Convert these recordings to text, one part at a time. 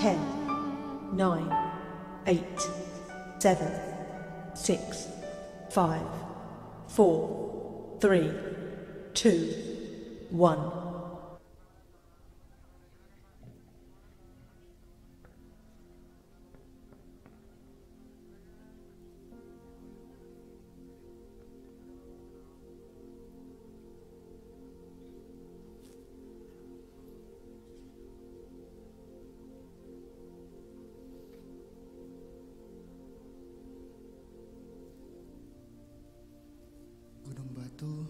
10, 9, 8, 7, 6, 5, 4, 3, 2, 1. Gunung batu,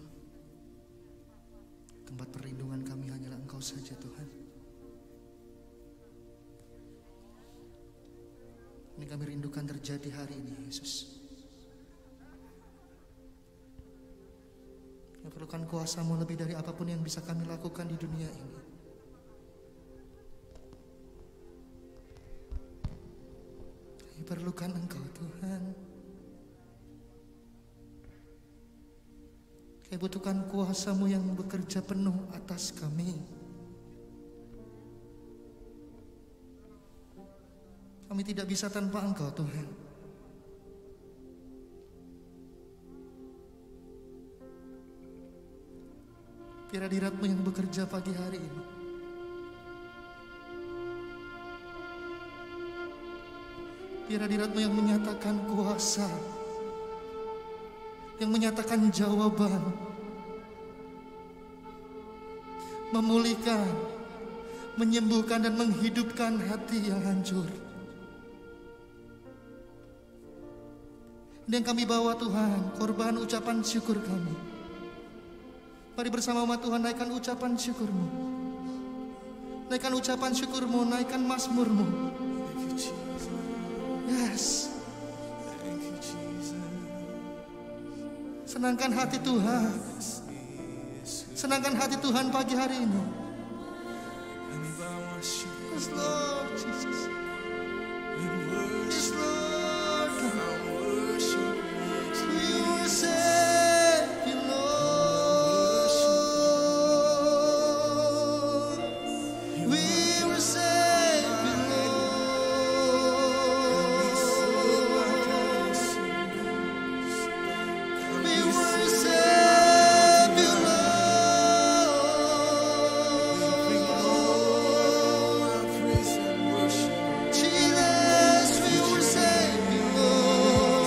tempat perlindungan kami hanyalah Engkau saja Tuhan. Ini kami rindukan terjadi hari ini Yesus. Kami perlukan kuasa-Mu lebih dari apapun yang bisa kami lakukan di dunia ini. Kami perlukan Engkau Tuhan. Kami butuhkan kuasa-Mu yang bekerja penuh atas kami. Kami tidak bisa tanpa Engkau Tuhan. Biar hadirat-Mu yang bekerja pagi hari ini. Biar hadirat-Mu yang menyatakan kuasa, yang menyatakan jawaban, memulihkan, menyembuhkan dan menghidupkan hati yang hancur. Ini yang kami bawa Tuhan, korban ucapan syukur kami. Mari bersama umat Tuhan naikkan ucapan syukur-Mu. Naikkan ucapan syukur-Mu, naikkan mazmur-Mu. Yes. Senangkan hati Tuhan. Senangkan hati Tuhan pagi hari ini. Yes Lord Jesus. Yes Lord. We worship you Lord. We worship you Lord. We worship you Lord. Jesus, we worship you Lord.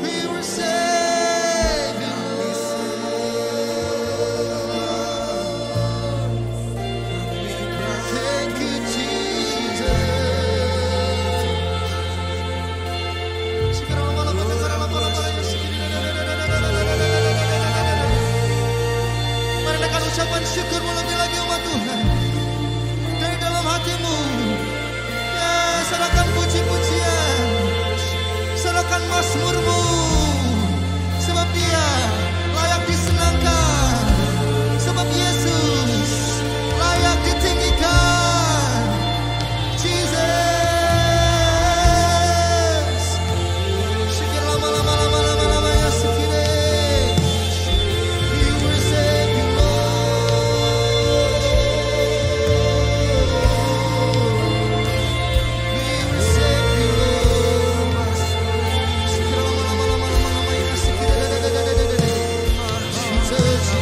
We worship you Lord. Thank you, Jesus. Mari naikkan ucapan syukur-Mu lebih lagi umat Tuhan. Dari dalam hatimu, ya serahkan puji-pujian, serahkan mazmur-Mu, sebab Dia layak disenangkan, sebab Yesus layak ditinggikan. Jesus, sikit lama ya sikit. We worship you Lord. We worship you Lord. Sikit lama ya sikit. Jesus.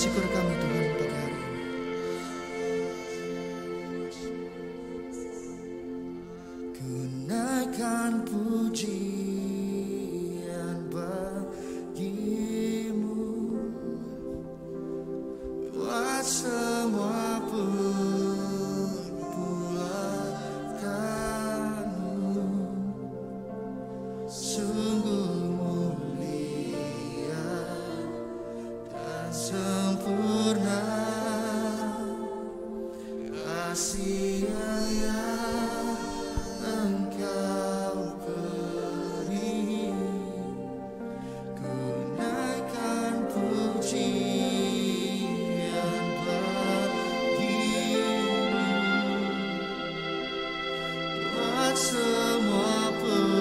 syukur kami Tuhan pagi hari ini. Ku naikkan pujian bagimu buat semua perbuatanmu, sungguh mulia dan sempurna kasih yang Engkau beri. Ku naikkan pujian bagimu buat semua pengorbananmu.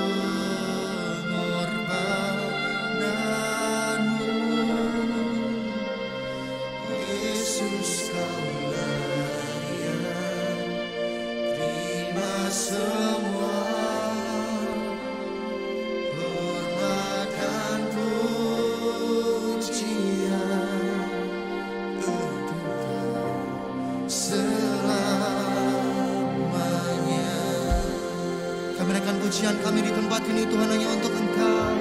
Yesus kau layak terima semua hormat dan pujian Engkau selamanya. Kami naikkan pujian kami di tempat ini Tuhan hanya untuk Engkau.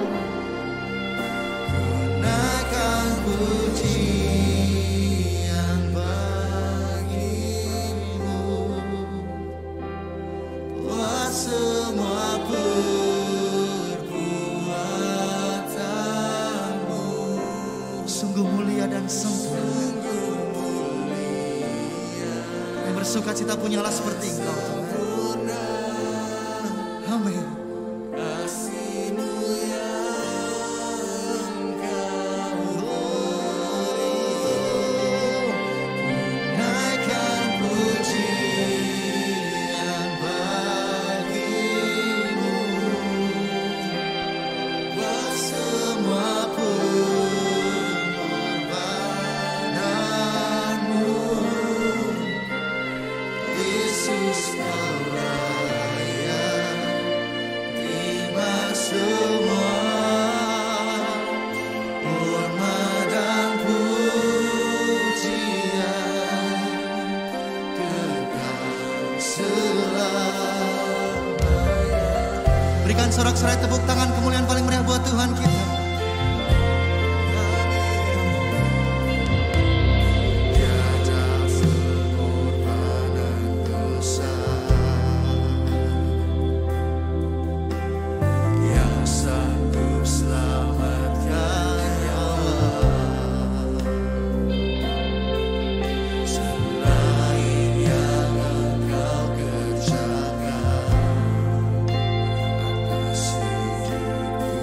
Ku naikkan pujian bagimu buat semua perbuatanmu, sungguh mulia dan sempurna. Yang bersuka cita punya Allah seperti Engkau Tuhan. Amin. Kasih-Mu yang Engkau beri. Naikkan pujian bagimu buat semua pengorbananmu. Yesus kau layak terima semua hormat dan pujian kekal selamanya. Berikan sorak-sorai tepuk tangan kemuliaan paling meriah buat Tuhan kita. Tiada pengorbanan dosa yang sanggup selamatkan nyawa, selain yang Engkau kerjakan atas hidupku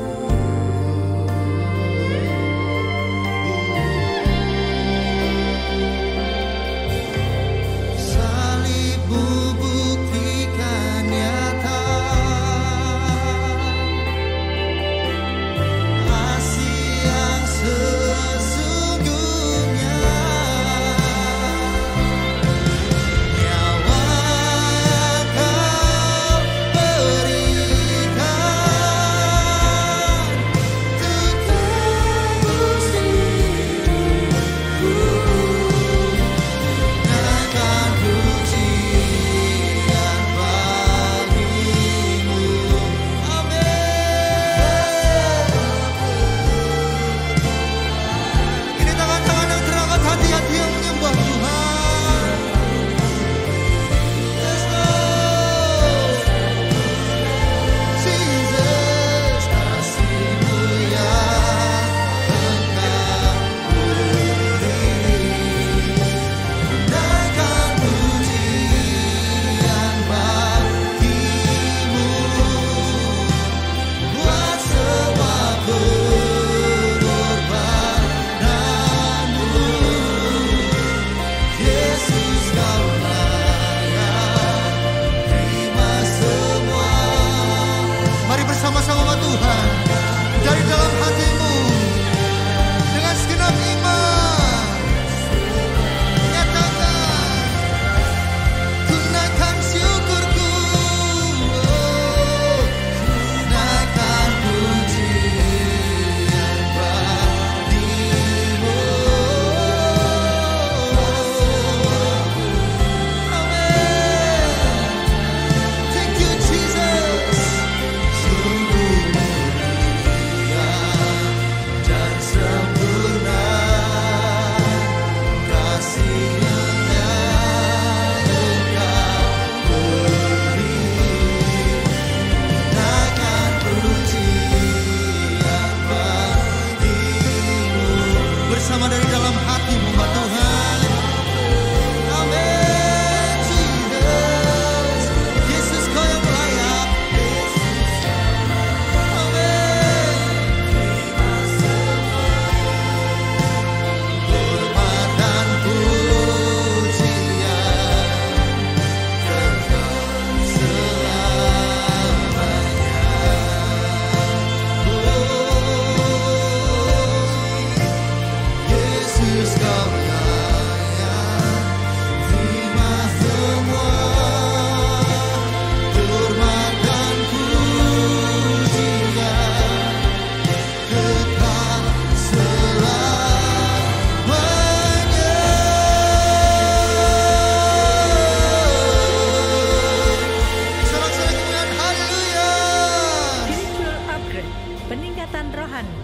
peningkatan rohani.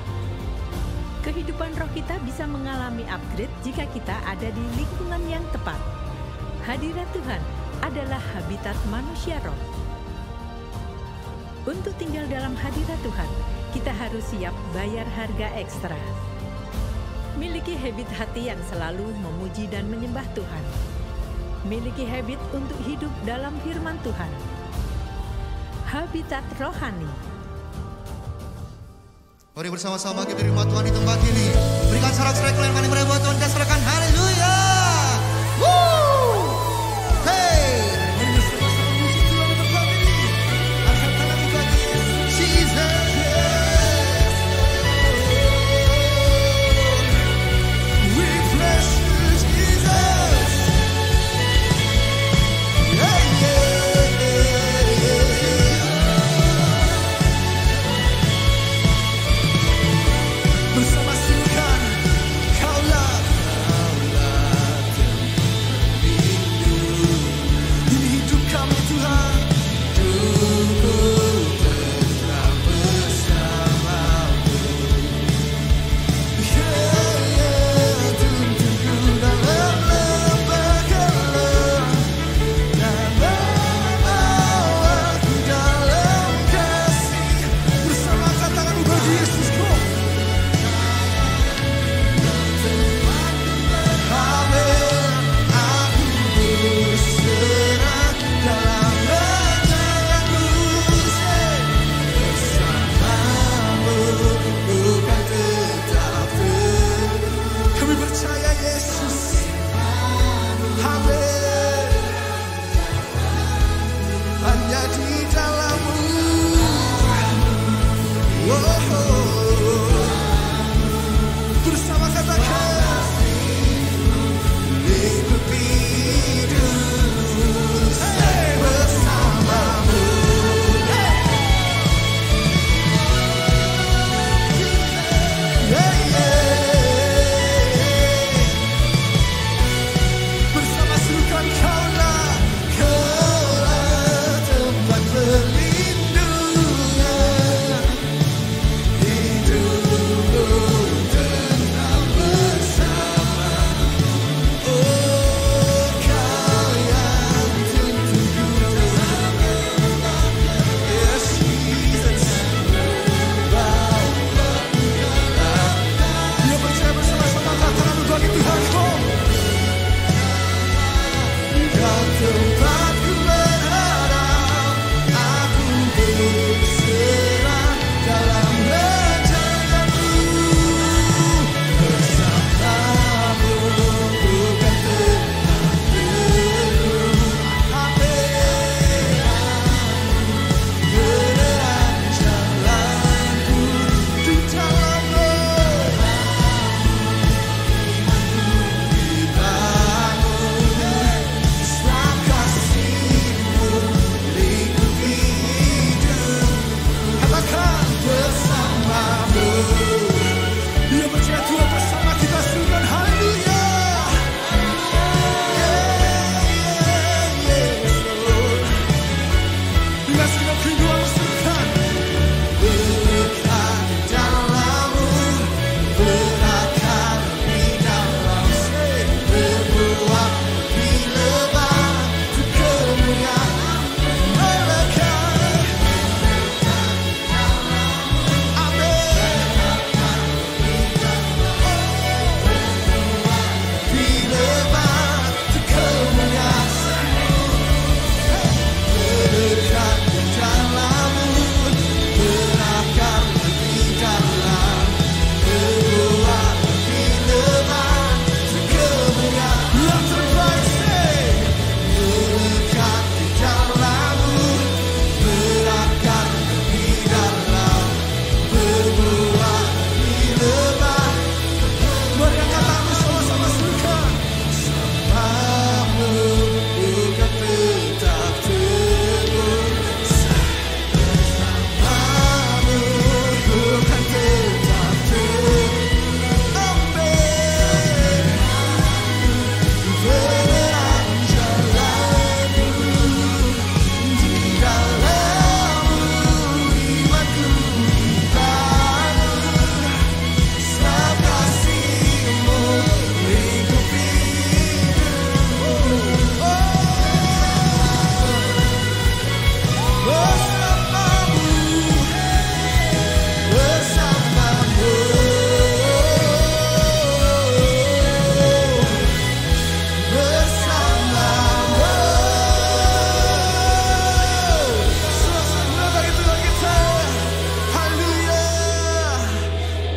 Kehidupan roh kita bisa mengalami upgrade jika kita ada di lingkungan yang tepat. Hadirat Tuhan adalah habitat manusia roh. Untuk tinggal dalam hadirat Tuhan, kita harus siap bayar harga ekstra. Miliki habit hati yang selalu memuji dan menyembah Tuhan. Miliki habit untuk hidup dalam firman Tuhan. Habitat rohani. Mari bersama-sama kita di rumah Tuhan di tempat ini. Berikan sorak-sorai kalian mari buat Tuhan kita serahkan. Haleluya. Woo! Hey! Mari bersama-sama puji Tuhan di tempat ini. Angkat tanganmu bagi Jesus. We bless you, Jesus. Yeah, yeah, yeah. Bersama Tuhan, kaulah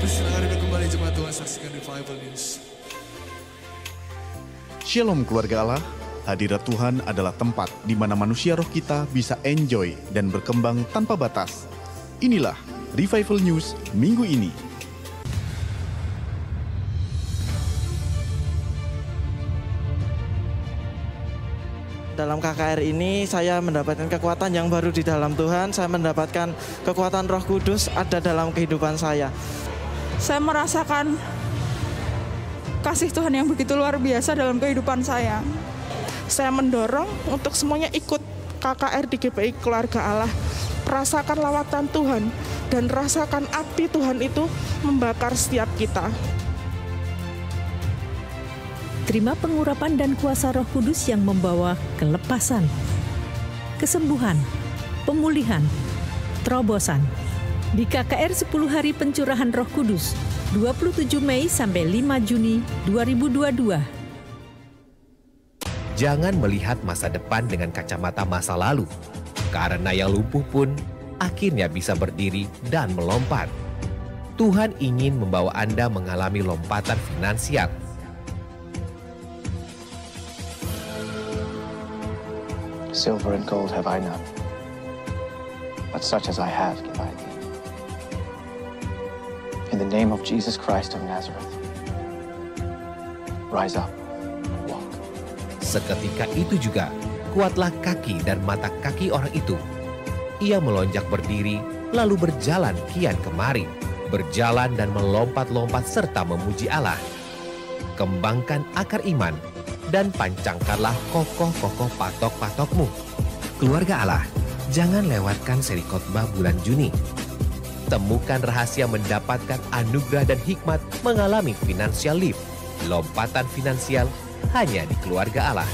Silakan duduk kembali jemaat Tuhan, saksikan Revival News. Shalom keluarga Allah, hadirat Tuhan adalah tempat di mana manusia roh kita bisa enjoy dan berkembang tanpa batas. Inilah Revival News minggu ini. Dalam KKR ini saya mendapatkan kekuatan yang baru di dalam Tuhan. Saya mendapatkan kekuatan Roh Kudus ada dalam kehidupan saya. Saya merasakan kasih Tuhan yang begitu luar biasa dalam kehidupan saya. Saya mendorong untuk semuanya ikut KKR di GPI Keluarga Allah. Rasakan lawatan Tuhan dan rasakan api Tuhan itu membakar setiap kita. Terima pengurapan dan kuasa Roh Kudus yang membawa kelepasan, kesembuhan, pemulihan, terobosan. Di KKR 10 hari pencurahan Roh Kudus, 27 Mei sampai 5 Juni 2022. Jangan melihat masa depan dengan kacamata masa lalu, karena yang lumpuh pun akhirnya bisa berdiri dan melompat. Tuhan ingin membawa Anda mengalami lompatan finansial. Silver and gold have I none, but such as I have give I thee. In the name of Jesus Christ of Nazareth, rise up and walk. Seketika itu juga, kuatlah kaki dan mata kaki orang itu. Ia melonjak berdiri, lalu berjalan kian kemari, berjalan dan melompat-lompat serta memuji Allah. Kembangkan akar iman, dan pancangkanlah kokoh-kokoh patok-patokmu. Keluarga Allah, jangan lewatkan seri khotbah bulan Juni. Temukan rahasia mendapatkan anugerah dan hikmat mengalami financial lift. Lompatan finansial hanya di Keluarga Allah.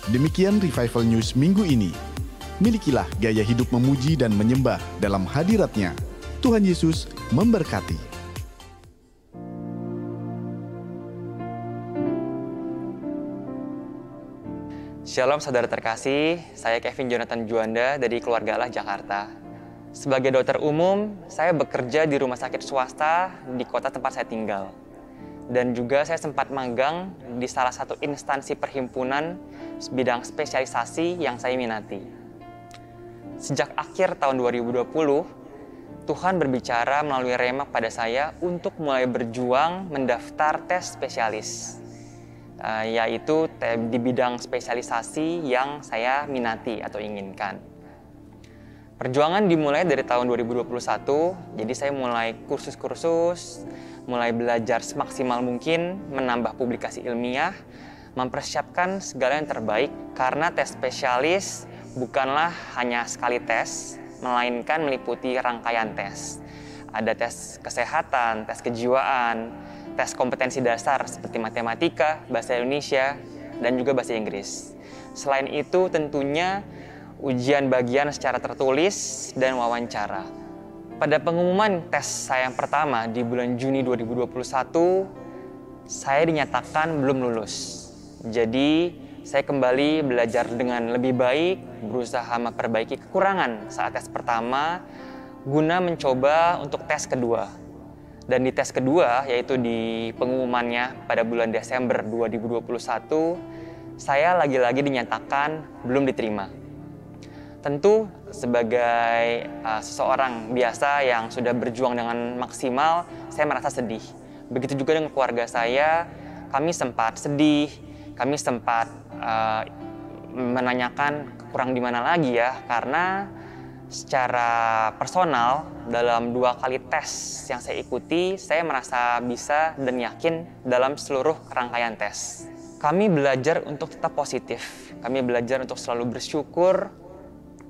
Demikian Revival News minggu ini. Milikilah gaya hidup memuji dan menyembah dalam hadirat-Nya. Tuhan Yesus memberkati. Shalom saudara terkasih, saya Kevin Jonathan Juanda dari Keluarga Allah Jakarta. Sebagai dokter umum, saya bekerja di rumah sakit swasta di kota tempat saya tinggal. Dan juga saya sempat magang di salah satu instansi perhimpunan bidang spesialisasi yang saya minati. Sejak akhir tahun 2020, Tuhan berbicara melalui rema pada saya untuk mulai berjuang mendaftar tes spesialis. Yaitu di bidang spesialisasi yang saya minati atau inginkan. Perjuangan dimulai dari tahun 2021, jadi saya mulai kursus-kursus, mulai belajar semaksimal mungkin, menambah publikasi ilmiah, mempersiapkan segala yang terbaik, karena tes spesialis bukanlah hanya sekali tes, melainkan meliputi rangkaian tes. Ada tes kesehatan, tes kejiwaan, tes kompetensi dasar seperti matematika, bahasa Indonesia, dan juga bahasa Inggris. Selain itu tentunya ujian bagian secara tertulis dan wawancara. Pada pengumuman tes saya yang pertama di bulan Juni 2021, saya dinyatakan belum lulus. Jadi saya kembali belajar dengan lebih baik, berusaha memperbaiki kekurangan saat tes pertama, guna mencoba untuk tes kedua. Dan di tes kedua, yaitu di pengumumannya pada bulan Desember 2021, saya lagi-lagi dinyatakan belum diterima. Tentu sebagai seseorang biasa yang sudah berjuang dengan maksimal, saya merasa sedih. Begitu juga dengan keluarga saya, kami sempat sedih, kami sempat menanyakan kurang di mana lagi ya, karena secara personal, dalam 2 kali tes yang saya ikuti, saya merasa bisa dan yakin dalam seluruh rangkaian tes. Kami belajar untuk tetap positif, kami belajar untuk selalu bersyukur,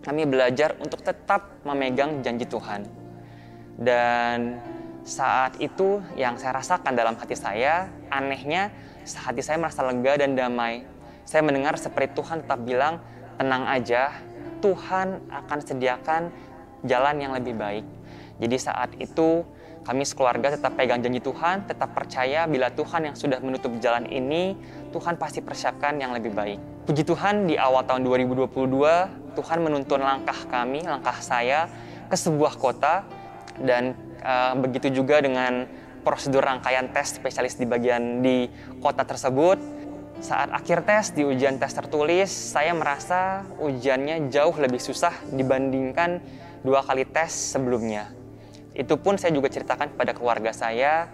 kami belajar untuk tetap memegang janji Tuhan. Dan saat itu yang saya rasakan dalam hati saya, anehnya hati saya merasa lega dan damai. Saya mendengar seperti Tuhan tetap bilang, tenang aja, Tuhan akan sediakan jalan yang lebih baik. Jadi saat itu kami sekeluarga tetap pegang janji Tuhan, tetap percaya bila Tuhan yang sudah menutup jalan ini, Tuhan pasti persiapkan yang lebih baik. Puji Tuhan, di awal tahun 2022 Tuhan menuntun langkah kami, langkah saya ke sebuah kota, dan begitu juga dengan prosedur rangkaian tes spesialis di kota tersebut. Saat akhir tes, di ujian tes tertulis, saya merasa ujiannya jauh lebih susah dibandingkan 2 kali tes sebelumnya. Itu pun saya juga ceritakan kepada keluarga saya,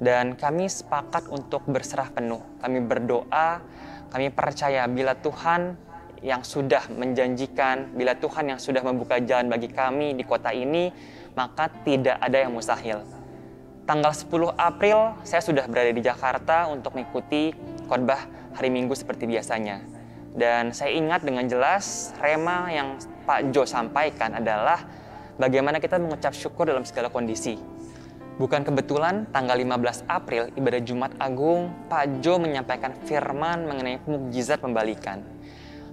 dan kami sepakat untuk berserah penuh. Kami berdoa, kami percaya bila Tuhan yang sudah menjanjikan, bila Tuhan yang sudah membuka jalan bagi kami di kota ini, maka tidak ada yang mustahil. Tanggal 10 April saya sudah berada di Jakarta untuk mengikuti khotbah hari Minggu seperti biasanya. Dan saya ingat dengan jelas rema yang Pak Jo sampaikan adalah bagaimana kita mengucap syukur dalam segala kondisi. Bukan kebetulan tanggal 15 April ibadah Jumat Agung, Pak Jo menyampaikan firman mengenai mukjizat pembalikan.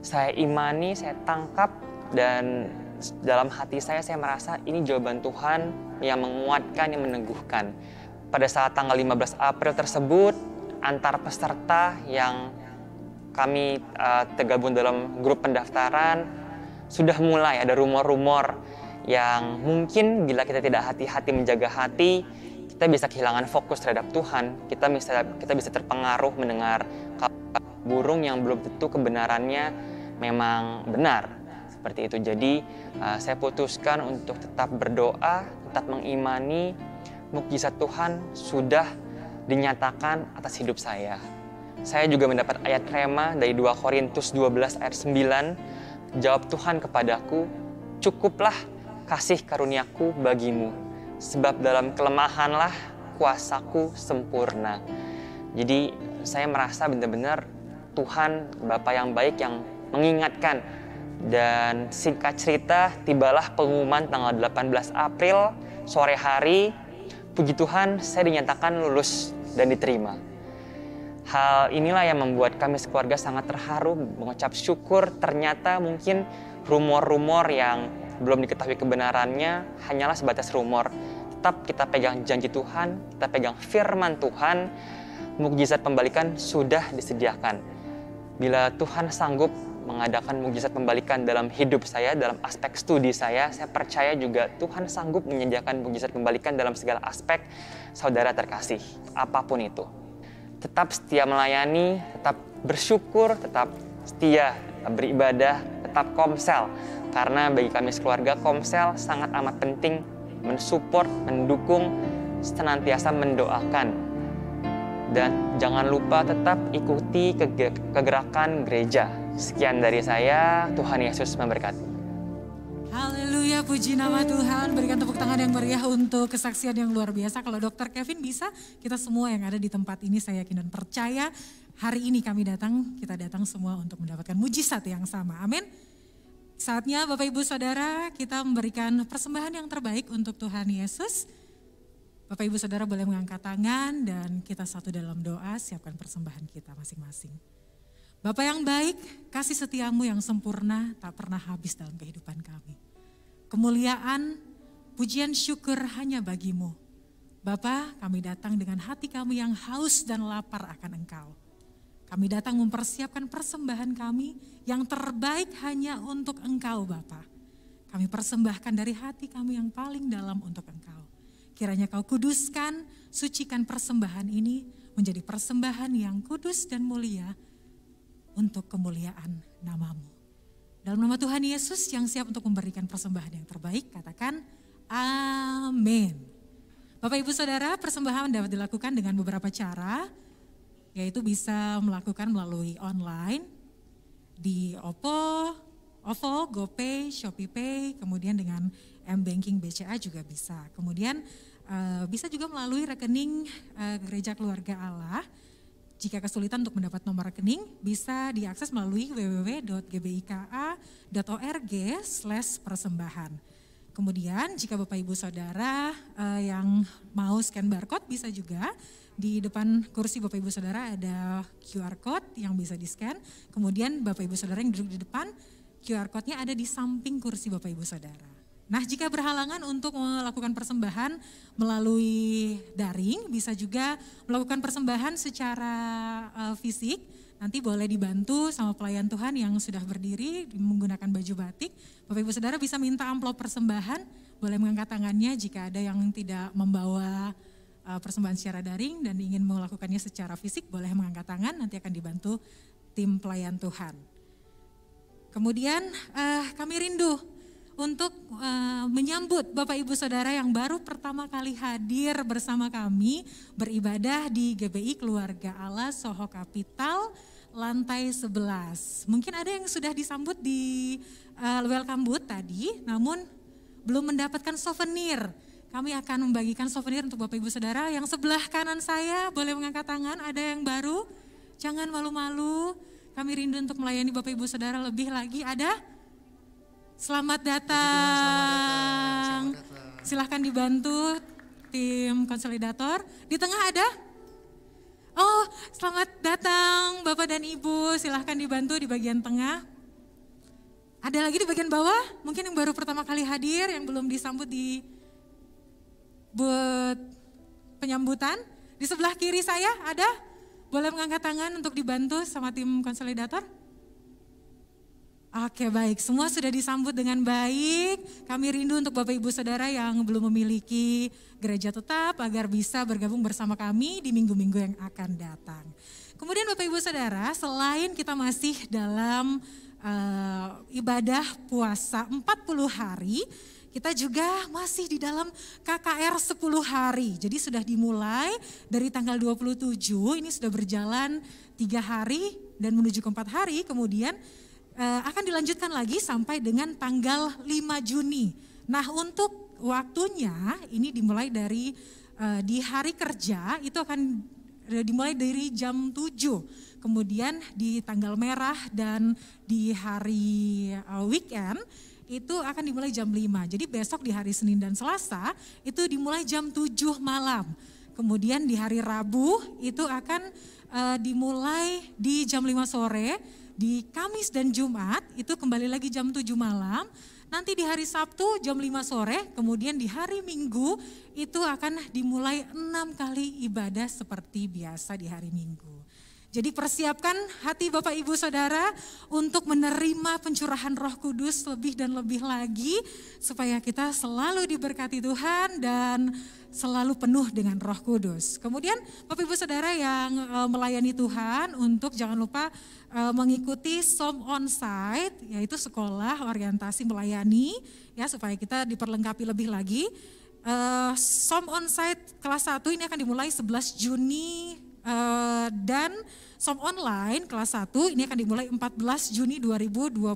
Saya imani, saya tangkap, dan dalam hati saya merasa ini jawaban Tuhan yang menguatkan, yang meneguhkan. Pada saat tanggal 15 April tersebut, antar peserta yang kami tergabung dalam grup pendaftaran, sudah mulai ada rumor-rumor yang mungkin bila kita tidak hati-hati menjaga hati, kita bisa kehilangan fokus terhadap Tuhan. Kita bisa terpengaruh mendengar kabar burung yang belum tentu kebenarannya memang benar. Seperti itu. Jadi saya putuskan untuk tetap berdoa, tetap mengimani mukjizat Tuhan sudah dinyatakan atas hidup saya. Saya juga mendapat ayat rema dari 2 Korintus 12 ayat 9. Jawab Tuhan kepadaku, cukuplah kasih karuniaku bagimu, sebab dalam kelemahanlah kuasaku sempurna. Jadi saya merasa benar-benar Tuhan Bapa yang baik yang mengingatkan. Dan singkat cerita, tibalah pengumuman tanggal 18 April sore hari. Puji Tuhan, saya dinyatakan lulus dan diterima. Hal inilah yang membuat kami sekeluarga sangat terharu, mengucap syukur. Ternyata mungkin rumor-rumor yang belum diketahui kebenarannya hanyalah sebatas rumor. Tetap kita pegang janji Tuhan, kita pegang firman Tuhan, mukjizat pembalikan sudah disediakan. Bila Tuhan sanggup mengadakan mukjizat pembalikan dalam hidup saya, dalam aspek studi saya percaya juga Tuhan sanggup menyediakan mukjizat pembalikan dalam segala aspek saudara terkasih, apapun itu. Tetap setia melayani, tetap bersyukur, tetap setia beribadah, tetap komsel. Karena bagi kami sekeluarga, komsel sangat amat penting, mensupport, mendukung, senantiasa mendoakan. Dan jangan lupa tetap ikuti kegerakan gereja. Sekian dari saya, Tuhan Yesus memberkati. Haleluya, puji nama Tuhan. Berikan tepuk tangan yang meriah untuk kesaksian yang luar biasa. Kalau Dr. Kevin bisa, kita semua yang ada di tempat ini saya yakin dan percaya hari ini kita datang semua untuk mendapatkan mujizat yang sama. Amin. Saatnya Bapak Ibu Saudara kita memberikan persembahan yang terbaik untuk Tuhan Yesus. Bapak Ibu Saudara boleh mengangkat tangan dan kita satu dalam doa siapkan persembahan kita masing-masing. Bapak yang baik, kasih setiamu yang sempurna tak pernah habis dalam kehidupan kami. Kemuliaan, pujian syukur hanya bagimu. Bapa, kami datang dengan hati kami yang haus dan lapar akan Engkau. Kami datang mempersiapkan persembahan kami yang terbaik hanya untuk Engkau Bapa. Kami persembahkan dari hati kami yang paling dalam untuk Engkau. Kiranya Kau kuduskan, sucikan persembahan ini menjadi persembahan yang kudus dan mulia untuk kemuliaan nama-Mu. Dalam nama Tuhan Yesus yang siap untuk memberikan persembahan yang terbaik, katakan amin. Bapak Ibu Saudara, persembahan dapat dilakukan dengan beberapa cara, yaitu bisa melakukan melalui online, di OVO, GoPay, ShopeePay, kemudian dengan M-Banking BCA juga bisa. Kemudian bisa juga melalui rekening Gereja Keluarga Allah. Jika kesulitan untuk mendapat nomor rekening, bisa diakses melalui www.gbika.org/persembahan. Kemudian jika Bapak Ibu Saudara yang mau scan barcode bisa juga di depan kursi Bapak Ibu Saudara ada QR Code yang bisa di-scan. Kemudian Bapak Ibu Saudara yang duduk di depan, QR Code-nya ada di samping kursi Bapak Ibu Saudara. Nah, jika berhalangan untuk melakukan persembahan melalui daring, bisa juga melakukan persembahan secara fisik nanti boleh dibantu sama pelayan Tuhan yang sudah berdiri menggunakan baju batik. Bapak Ibu Saudara bisa minta amplop persembahan, boleh mengangkat tangannya jika ada yang tidak membawa persembahan secara daring dan ingin melakukannya secara fisik, boleh mengangkat tangan, nanti akan dibantu tim pelayan Tuhan. Kemudian kami rindu untuk menyambut Bapak Ibu Saudara yang baru pertama kali hadir bersama kami beribadah di GBI Keluarga Allah Soho Kapital lantai 11. Mungkin ada yang sudah disambut di welcome booth tadi, namun belum mendapatkan souvenir. Kami akan membagikan souvenir untuk Bapak Ibu Saudara. Yang sebelah kanan saya boleh mengangkat tangan, ada yang baru, jangan malu-malu. Kami rindu untuk melayani Bapak Ibu Saudara lebih lagi. Ada? Selamat datang. Silahkan dibantu tim konsolidator. Di tengah ada? Oh, selamat datang Bapak dan Ibu. Silahkan dibantu di bagian tengah. Ada lagi di bagian bawah? Mungkin yang baru pertama kali hadir, yang belum disambut di booth penyambutan. Di sebelah kiri saya ada? Boleh mengangkat tangan untuk dibantu sama tim konsolidator? Oke, baik, semua sudah disambut dengan baik. Kami rindu untuk Bapak Ibu Saudara yang belum memiliki gereja tetap agar bisa bergabung bersama kami di minggu-minggu yang akan datang. Kemudian Bapak Ibu Saudara, selain kita masih dalam ibadah puasa 40 hari, kita juga masih di dalam KKR 10 hari. Jadi sudah dimulai dari tanggal 27, ini sudah berjalan 3 hari dan menuju ke 4 hari, kemudian akan dilanjutkan lagi sampai dengan tanggal 5 Juni. Nah, untuk waktunya ini dimulai dari di hari kerja itu akan dimulai dari jam 7. Kemudian di tanggal merah dan di hari weekend itu akan dimulai jam 5. Jadi besok di hari Senin dan Selasa itu dimulai jam 7 malam. Kemudian di hari Rabu itu akan dimulai di jam 5 sore. Di Kamis dan Jumat itu kembali lagi jam 7 malam, nanti di hari Sabtu jam 5 sore, kemudian di hari Minggu itu akan dimulai 6 kali ibadah seperti biasa di hari Minggu. Jadi persiapkan hati Bapak Ibu Saudara untuk menerima pencurahan Roh Kudus lebih dan lebih lagi supaya kita selalu diberkati Tuhan dan selalu penuh dengan Roh Kudus. Kemudian Bapak Ibu Saudara yang melayani Tuhan untuk jangan lupa mengikuti SOM Onsite, yaitu sekolah orientasi melayani ya supaya kita diperlengkapi lebih lagi. SOM Onsite kelas 1 ini akan dimulai 11 Juni dan SOM online kelas 1 ini akan dimulai 14 Juni 2022.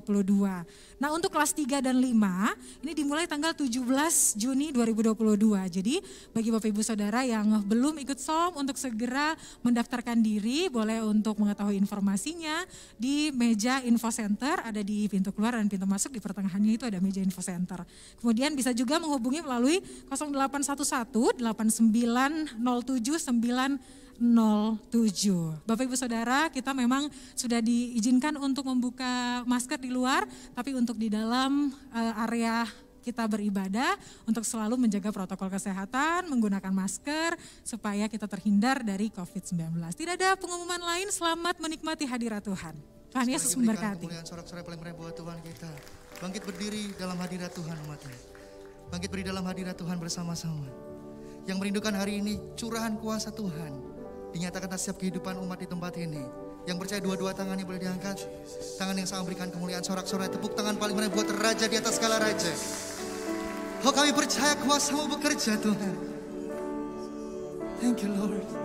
Nah, untuk kelas 3 dan 5 ini dimulai tanggal 17 Juni 2022. Jadi bagi Bapak Ibu Saudara yang belum ikut SOM untuk segera mendaftarkan diri, boleh untuk mengetahui informasinya di meja info center, ada di pintu keluar dan pintu masuk, di pertengahannya itu ada meja info center. Kemudian bisa juga menghubungi melalui 0811 8907 907. Bapak Ibu Saudara, kita memang sudah diizinkan untuk membuka masker di luar, tapi untuk di dalam area kita beribadah untuk selalu menjaga protokol kesehatan, menggunakan masker supaya kita terhindar dari COVID-19. Tidak ada pengumuman lain, selamat menikmati hadirat Tuhan. Tuhan Yesus memberkati. Kemuliaan sorak-sorai paling meriah buat Tuhan kita. Bangkit berdiri dalam hadirat Tuhan umatnya. Bangkit berdiri dalam hadirat Tuhan bersama-sama. Yang merindukan hari ini curahan kuasa Tuhan dinyatakan atas setiap kehidupan umat di tempat ini. Yang percaya dua-dua tangannya boleh diangkat. Tangan yang sama berikan kemuliaan sorak-sorai. Tepuk tangan paling meriah buat Raja di atas segala raja. Oh, kami percaya kuasa-Mu bekerja Tuhan. Thank you Lord.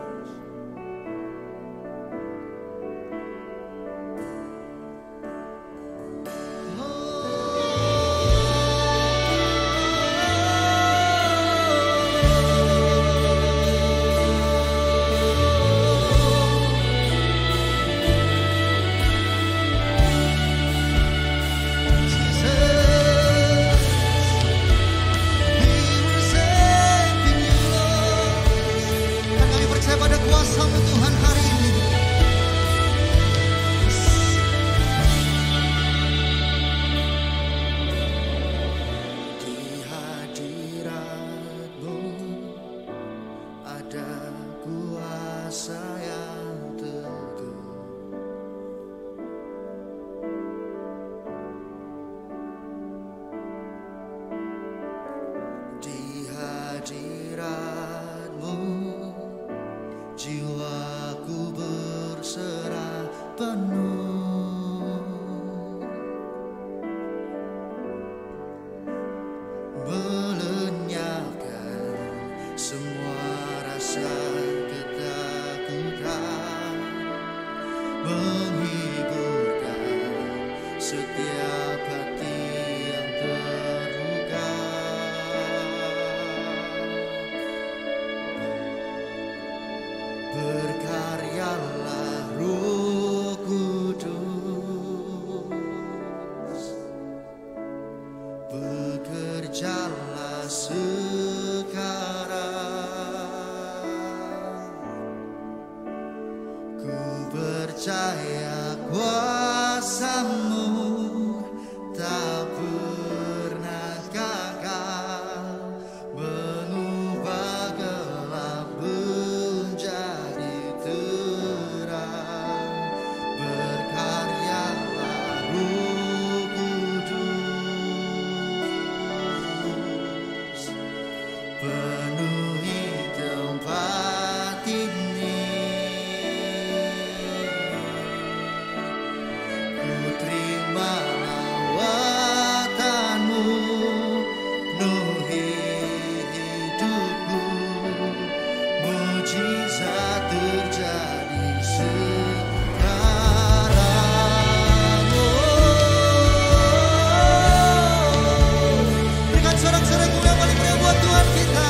Pada bekerjalah sekarang. Ku percaya kuasa-Mu tak pernah gagal, mengubah gelap menjadi terang. Berkaryalah Roh Kudus, penuhi tempat ini. Ku terima lawatan-Mu, penuhi hidupku, mujizat terjadi sekarang. Berikan sorak-sorai yang paling meriah buat Tuhan kita.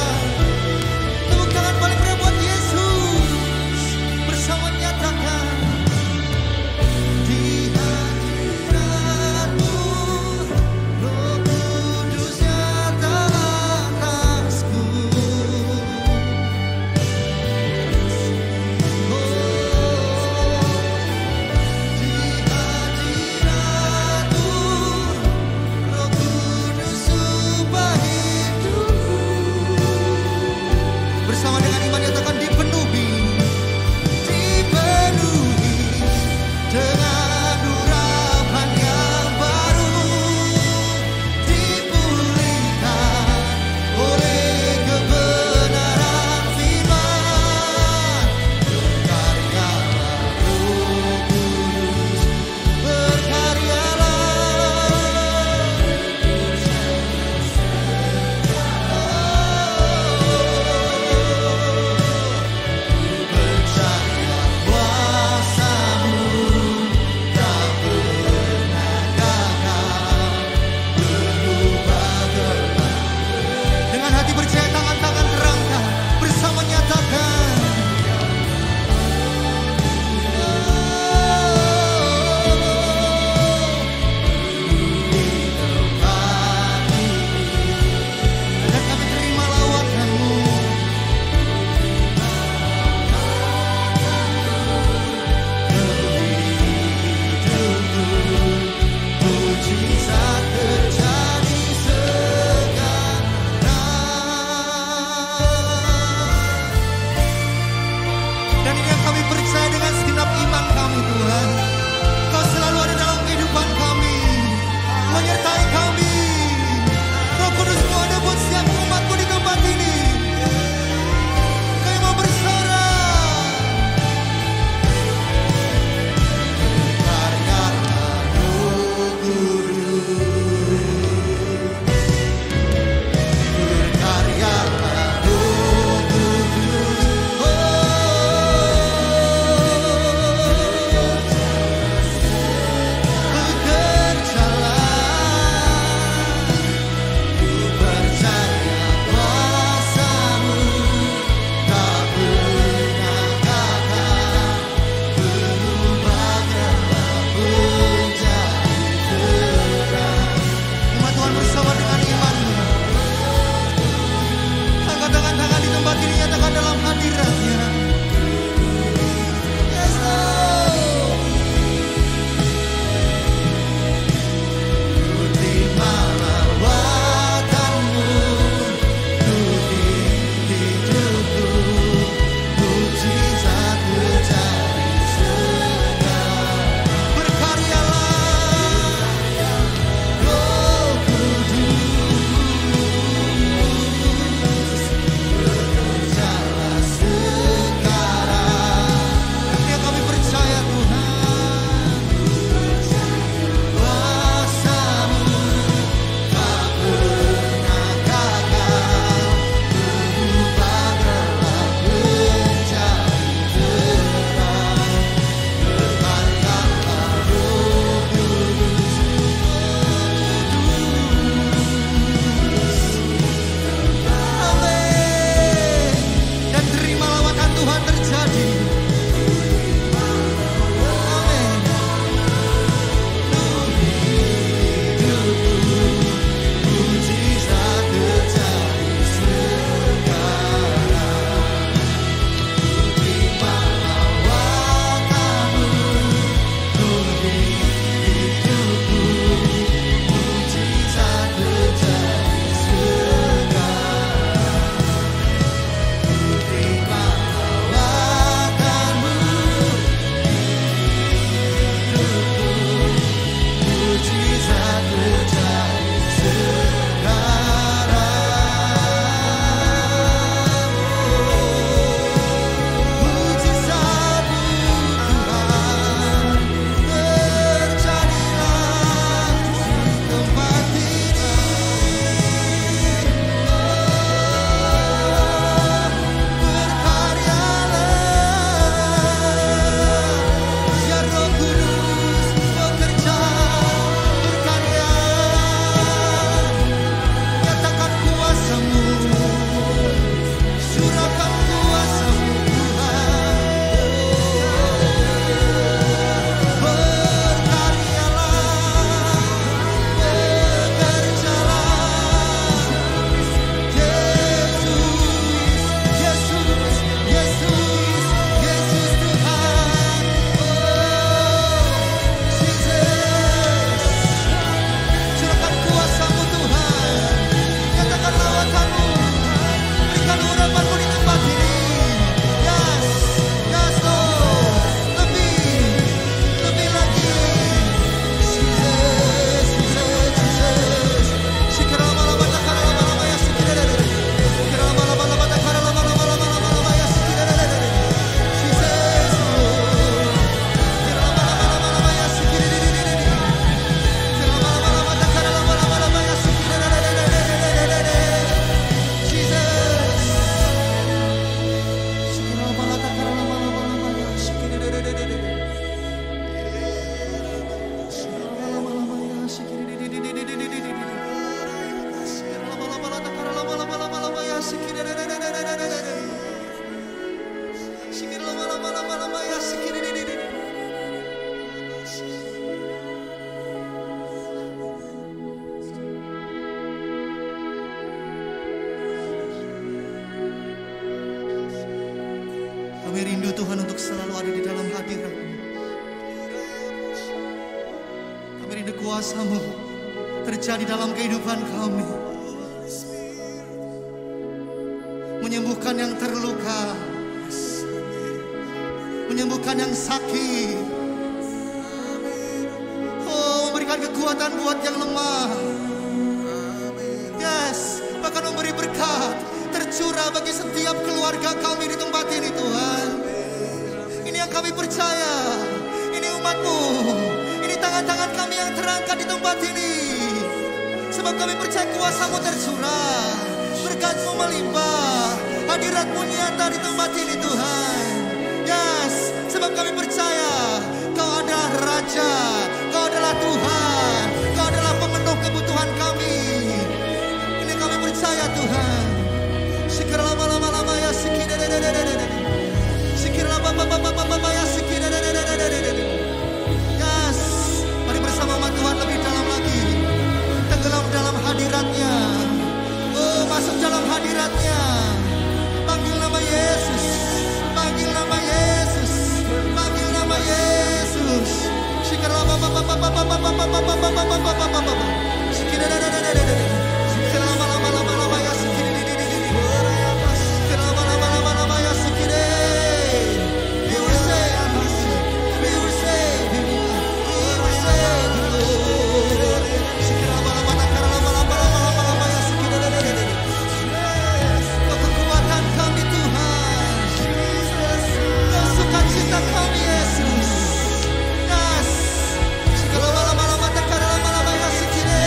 Kami rindu Tuhan untuk selalu ada di dalam hadirat-Mu. Kami rindu kuasa-Mu terjadi dalam kehidupan kami. Menyembuhkan yang terluka, menyembuhkan yang sakit, memberikan kekuatan buat yang lemah. Yes, bahkan memberi berkat tercurah bagi setiap keluarga kami di tempat ini Tuhan. Ini yang kami percaya, ini umat-Mu, ini tangan-tangan kami yang terangkat di tempat ini. Sebab kami percaya kuasa-Mu tercurah, berkat-Mu melimpah, hadirat-Mu nyata di tempat ini Tuhan. Yes, sebab kami percaya Kau adalah Raja, Kau adalah Tuhan, Kau adalah pemenuh kebutuhan kami. Ini kami percaya Tuhan. Sikir lama-lama ya sikir lama ya sikir. Yes, mari bersama Tuhan lebih dalam lagi. Tenggelam dalam hadirat-Nya. Oh, masuk dalam hadirat-Nya. Panggil nama Yesus, panggil nama Yesus, panggil nama Yesus. Sikir lama ya sikir. Yesus, yes, segala lama-lama tekar lama-lama ya sikire.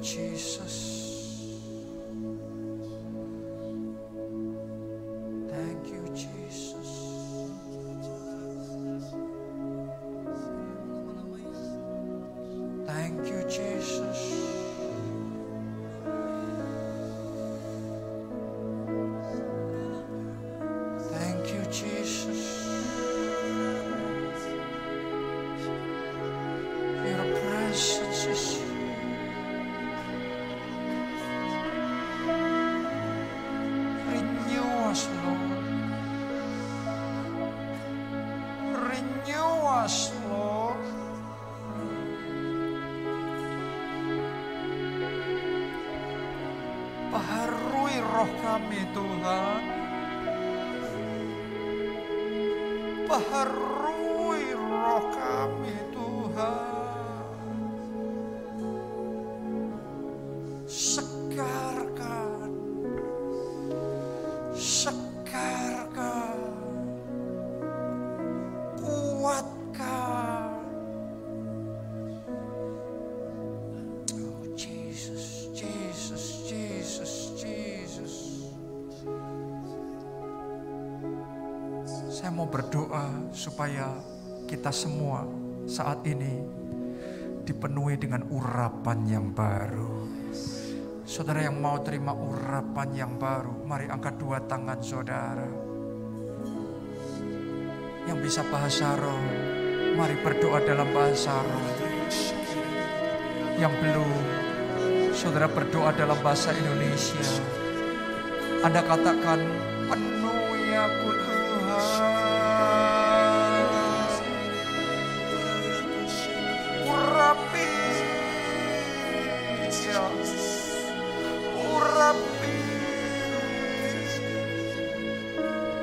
Jesus. Thank you, Jesus. Thank you, Jesus. Thank you, Jesus. Your presence is renew us, Lord. Renew us, Lord. Baharui roh kami, Tuhan. Baharui roh kami, Tuhan. Segarkan, segarkan, kuatkan. Oh Jesus, Jesus, Jesus, Jesus. Saya mau berdoa supaya kita semua saat ini dipenuhi dengan urapan yang baru. Saudara yang mau terima urapan yang baru, mari angkat dua tangan saudara. Yang bisa bahasa roh, mari berdoa dalam bahasa roh. Yang belum, saudara berdoa dalam bahasa Indonesia. Anda katakan, penuhi aku Tuhan. Urapi, ya. Urapi.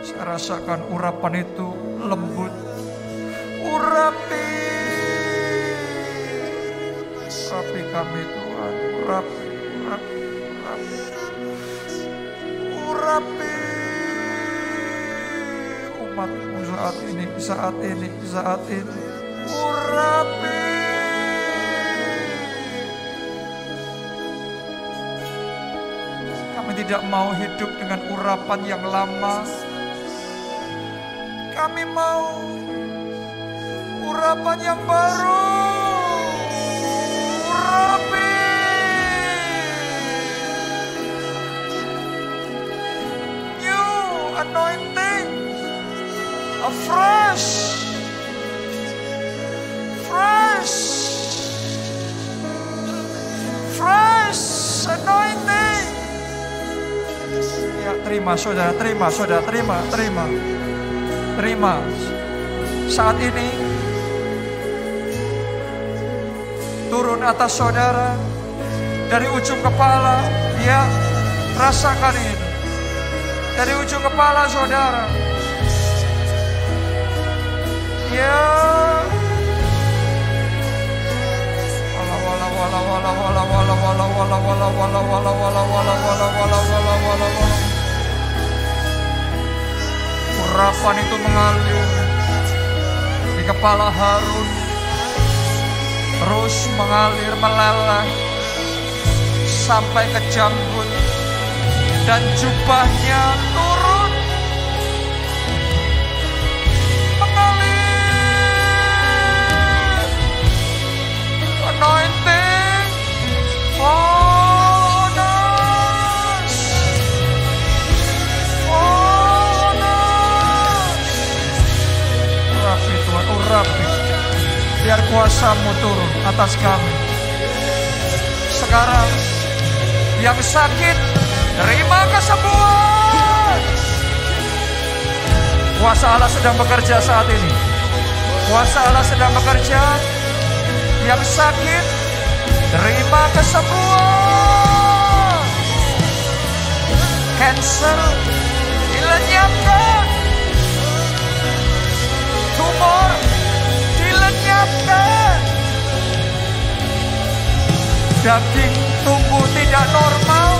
Saya rasakan urapan itu lembut. Urapi. Urapi kami Tuhan. Urapi, urapi, urapi. Urapi umatmu saat ini, saat ini, saat ini. Urapi. Kami tidak mau hidup dengan urapan yang lama. Kami mau urapan yang baru. Urapi. New anointing. A fresh. Fresh. Fresh anointing. Ya, terima saudara, terima saudara, terima, terima. Terima. Saat ini turun atas saudara dari ujung kepala, ya, rasakan ini. Dari ujung kepala saudara. Ya. Wala wala wala wala wala wala wala wala wala wala wala wala wala wala wala wala wala. Urapan itu mengalir di kepala Harun, terus mengalir meleleh sampai ke janggut dan jubahnya turun mengalir. Anointing on us. Urapi Tuhan, urapi. Biar kuasa-Mu turun atas kami. Sekarang yang sakit terima kesembuhan. Kuasa Allah sedang bekerja saat ini. Kuasa Allah sedang bekerja. Yang sakit terima kesembuhan. Cancer dilenyapkan. Tumor dilenyapkan. Daging tumbuh tidak normal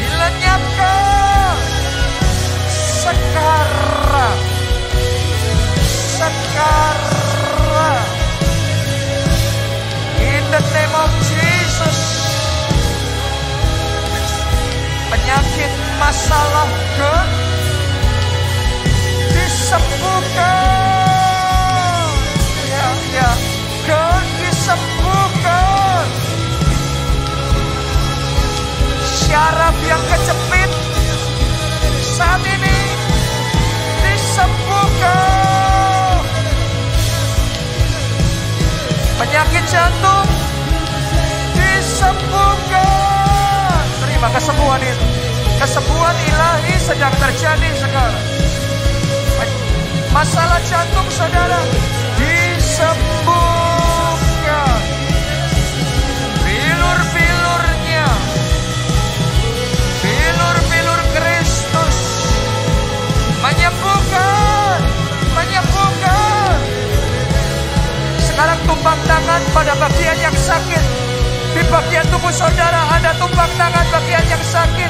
dilenyapkan. Sekarang in the name of Jesus. sakit, masalah disembuhkan. Ya, disembuhkan. Syaraf yang kejepit saat ini disembuhkan. Penyakit jantung disembuhkan. Terima kesembuhan itu. Kesembuhan ilahi sedang terjadi sekarang. Masalah jantung saudara disembuhkan. Bilur-bilurnya, bilur-bilur Kristus menyembuhkan, menyembuhkan. Sekarang tumpang tangan pada bagian yang sakit. Di bagian tubuh saudara ada tumpang tangan bagian yang sakit.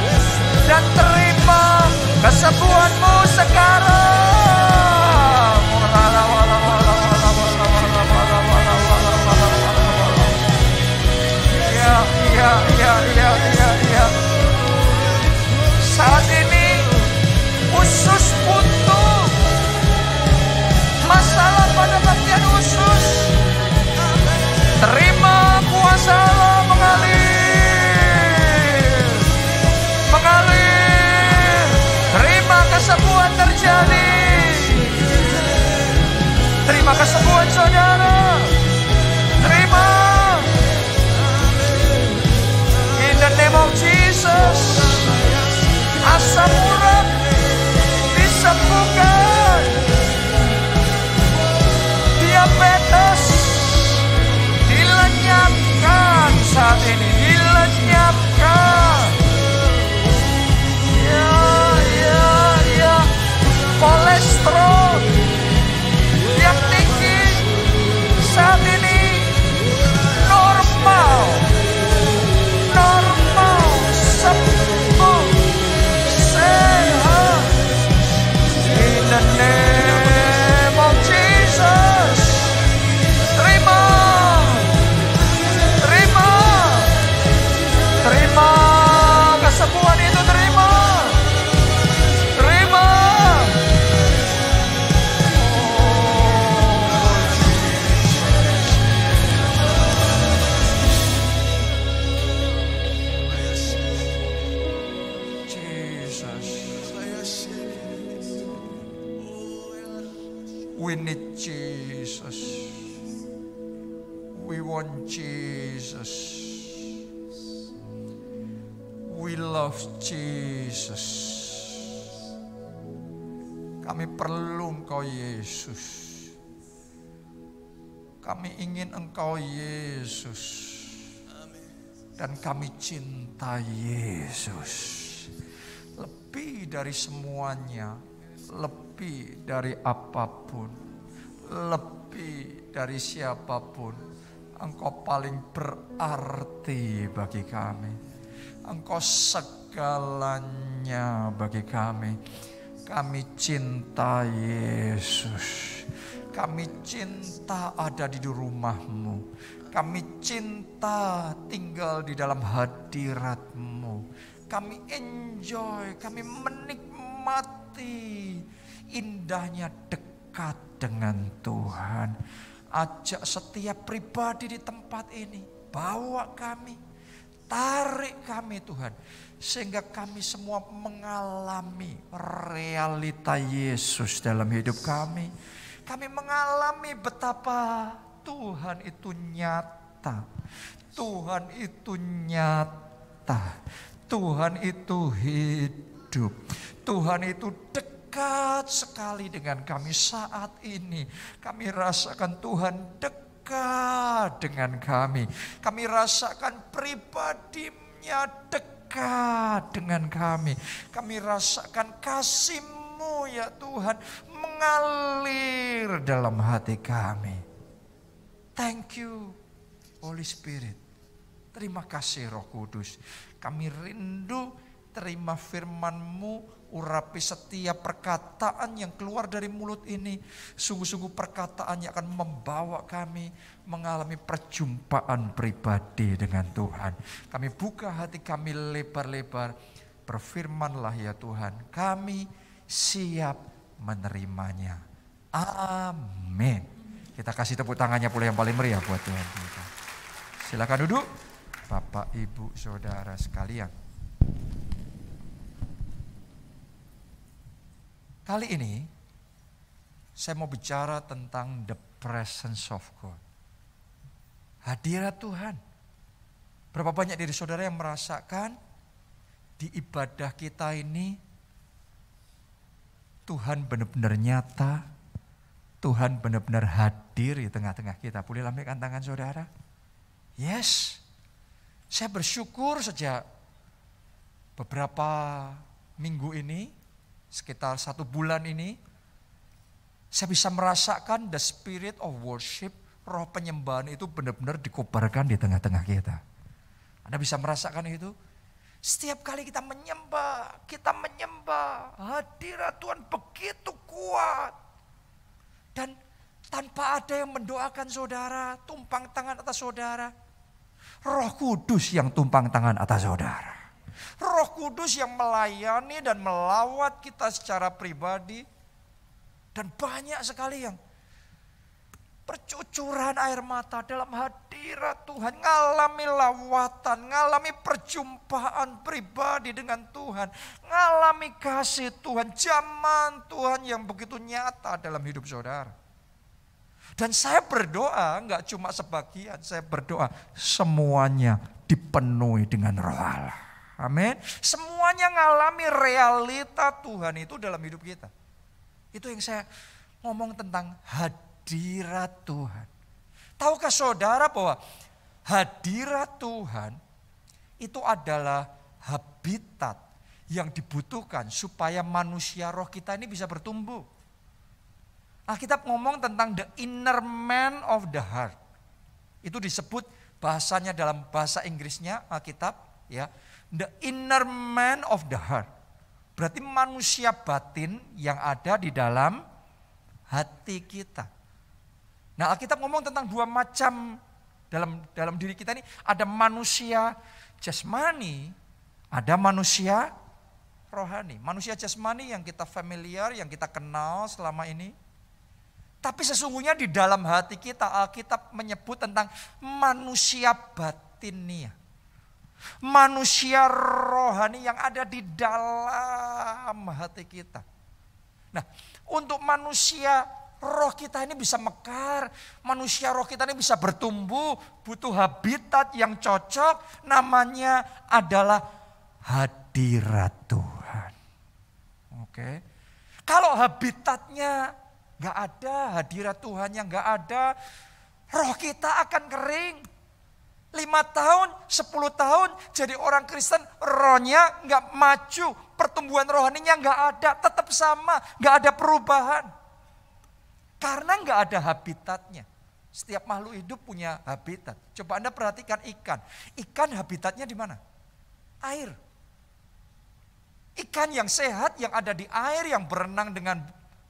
Dan terima kesembuhanmu sekarang. Ya. Saat ini usus buntu, masalah pada bagian usus, terima kuasa Allah mengalir, terima kesembuhan terjadi, terima kesembuhan saudara, terima. In the name of Jesus, asam urat disembuhkan, diabetes dilenyapkan saat ini, dilenyapkan. Ya, kolesterol yang tinggi saat ini normal, sembuh, sehat. In the name of Jesus, terima kesembuhan itu, terima. We need Jesus. We want Jesus. We love Jesus. Kami perlu Engkau Yesus. Kami ingin Engkau Yesus. Dan kami cinta Yesus. Lebih dari semuanya, lebih dari apapun, lebih dari siapapun, Engkau paling berarti bagi kami. Engkau segalanya bagi kami. Kami cinta Yesus. Kami cinta ada di rumah-Mu. Kami cinta tinggal di dalam hadirat-Mu. Kami enjoy, kami menikmati indahnya dekat dengan Tuhan. Ajak setiap pribadi di tempat ini, bawa kami, tarik kami Tuhan, sehingga kami semua mengalami realita Yesus dalam hidup kami. Kami mengalami betapa Tuhan itu nyata, Tuhan itu nyata, Tuhan itu hidup, Tuhan itu dekat sekali dengan kami saat ini. Kami rasakan Tuhan dekat dengan kami. Kami rasakan pribadinya dekat dengan kami. Kami rasakan kasih-Mu ya Tuhan mengalir dalam hati kami. Thank you Holy Spirit. Terima kasih Roh Kudus. Kami rindu terima firman-Mu, urapi setiap perkataan yang keluar dari mulut ini. Sungguh-sungguh perkataan yang akan membawa kami mengalami perjumpaan pribadi dengan Tuhan. Kami buka hati kami lebar-lebar. berfirman-Lah ya Tuhan, kami siap menerimanya. Amin. Kita kasih tepuk tangannya pula yang paling meriah buat Tuhan kita. Silakan duduk, Bapak, Ibu, Saudara sekalian. Kali ini saya mau bicara tentang the presence of God. Hadirat Tuhan. Berapa banyak dari saudara yang merasakan di ibadah kita ini Tuhan benar-benar nyata, Tuhan benar-benar hadir di tengah-tengah kita. Boleh lambaikan tangan saudara? Yes. Saya bersyukur sejak beberapa minggu ini, sekitar 1 bulan ini, saya bisa merasakan the spirit of worship, roh penyembahan itu benar-benar dikobarkan di tengah-tengah kita. Anda bisa merasakan itu? Setiap kali kita menyembah, hadirat Tuhan begitu kuat. Dan tanpa ada yang mendoakan saudara, tumpang tangan atas saudara. Roh Kudus yang tumpang tangan atas saudara. Roh Kudus yang melayani dan melawat kita secara pribadi. Dan banyak sekali yang percucuran air mata dalam hadirat Tuhan. Ngalami lawatan, ngalami perjumpaan pribadi dengan Tuhan. Ngalami kasih Tuhan, zaman Tuhan yang begitu nyata dalam hidup saudara. Dan saya berdoa enggak cuma sebagian, saya berdoa semuanya dipenuhi dengan roh Allah. Amin. Semuanya ngalami realita Tuhan itu dalam hidup kita. Itu yang saya ngomong tentang hadirat Tuhan. Tahukah saudara bahwa hadirat Tuhan itu adalah habitat yang dibutuhkan supaya manusia roh kita ini bisa bertumbuh. Alkitab ngomong tentang the inner man of the heart. Itu disebut bahasanya dalam bahasa Inggrisnya Alkitab ya. The inner man of the heart. Berarti manusia batin yang ada di dalam hati kita. Nah, Alkitab ngomong tentang 2 macam dalam diri kita ini. Ada manusia jasmani, ada manusia rohani. Manusia jasmani yang kita familiar, yang kita kenal selama ini. Tapi sesungguhnya di dalam hati kita Alkitab menyebut tentang manusia batinnya. Manusia rohani yang ada di dalam hati kita. Nah, untuk manusia roh kita ini bisa mekar, manusia roh kita ini bisa bertumbuh, butuh habitat yang cocok, namanya adalah hadirat Tuhan. Oke. Kalau habitatnya gak ada, hadirat Tuhannya gak ada, roh kita akan kering. 5 tahun, 10 tahun jadi orang Kristen, rohnya gak maju, pertumbuhan rohaninya gak ada, tetap sama, gak ada perubahan. Karena gak ada habitatnya. Setiap makhluk hidup punya habitat. Coba Anda perhatikan ikan. Ikan habitatnya di mana? Air. Ikan yang sehat, yang ada di air, yang berenang dengan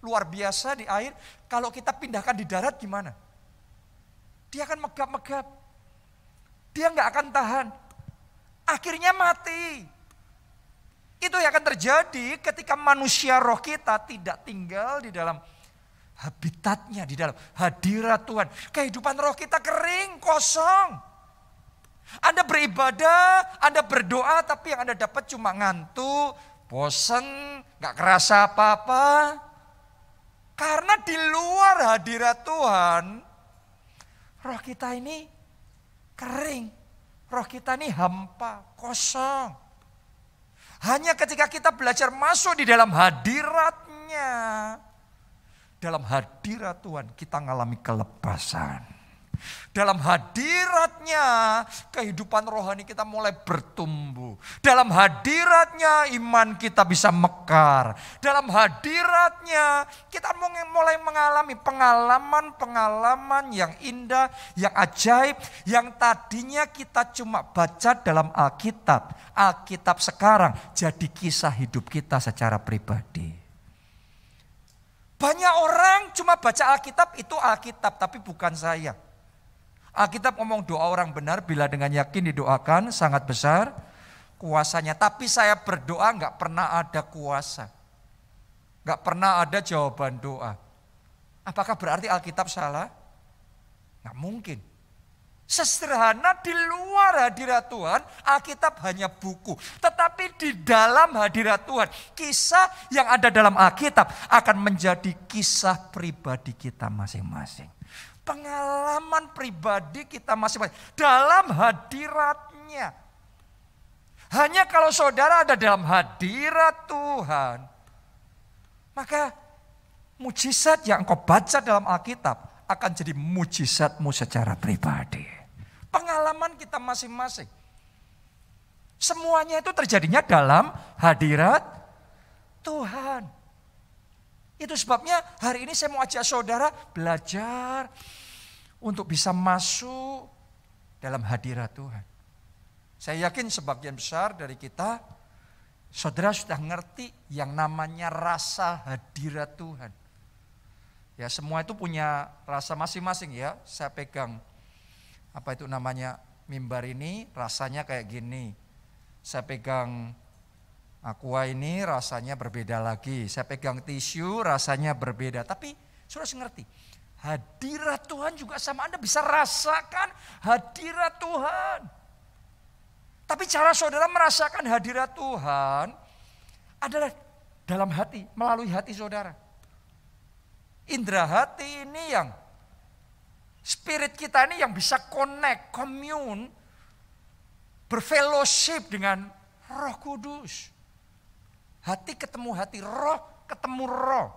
luar biasa di air. Kalau kita pindahkan di darat gimana? Dia akan megap-megap. Dia nggak akan tahan. Akhirnya mati. Itu yang akan terjadi ketika manusia roh kita tidak tinggal di dalam habitatnya, di dalam hadirat Tuhan. Kehidupan roh kita kering, kosong. Anda beribadah, Anda berdoa, tapi yang Anda dapat cuma ngantuk, bosen, nggak kerasa apa-apa. Karena di luar hadirat Tuhan, roh kita ini kering, roh kita ini hampa, kosong. Hanya ketika kita belajar masuk di dalam hadiratnya, dalam hadirat Tuhan kita mengalami kelepasan. Dalam hadiratnya kehidupan rohani kita mulai bertumbuh. Dalam hadiratnya iman kita bisa mekar. Dalam hadiratnya kita mulai mengalami pengalaman-pengalaman yang indah, yang ajaib. Yang tadinya kita cuma baca dalam Alkitab. Alkitab sekarang jadi kisah hidup kita secara pribadi. Banyak orang cuma baca Alkitab, itu Alkitab tapi bukan saya. Alkitab ngomong doa orang benar bila dengan yakin didoakan sangat besar kuasanya. Tapi saya berdoa nggak pernah ada kuasa. Nggak pernah ada jawaban doa. Apakah berarti Alkitab salah? Nggak mungkin. Sesederhana di luar hadirat Tuhan, Alkitab hanya buku. Tetapi di dalam hadirat Tuhan, kisah yang ada dalam Alkitab akan menjadi kisah pribadi kita masing-masing. Pengalaman pribadi kita masing-masing dalam hadiratnya. Hanya kalau saudara ada dalam hadirat Tuhan, maka mujizat yang engkau baca dalam Alkitab akan jadi mujizatmu secara pribadi. Pengalaman kita masing-masing. Semuanya itu terjadinya dalam hadirat Tuhan. Itu sebabnya hari ini saya mau ajak saudara belajar untuk bisa masuk dalam hadirat Tuhan. Saya yakin sebagian besar dari kita, saudara sudah ngerti yang namanya rasa hadirat Tuhan. Ya, semua itu punya rasa masing-masing ya. Saya pegang apa itu namanya mimbar ini rasanya kayak gini. Saya pegang aqua ini rasanya berbeda lagi. Saya pegang tisu rasanya berbeda. Tapi saudara harus ngerti, hadirat Tuhan juga sama. Anda bisa rasakan hadirat Tuhan. Tapi cara saudara merasakan hadirat Tuhan adalah dalam hati, melalui hati saudara. Indra hati ini yang spirit kita ini yang bisa connect, commune, berfellowship dengan Roh Kudus. Hati ketemu hati, roh ketemu roh.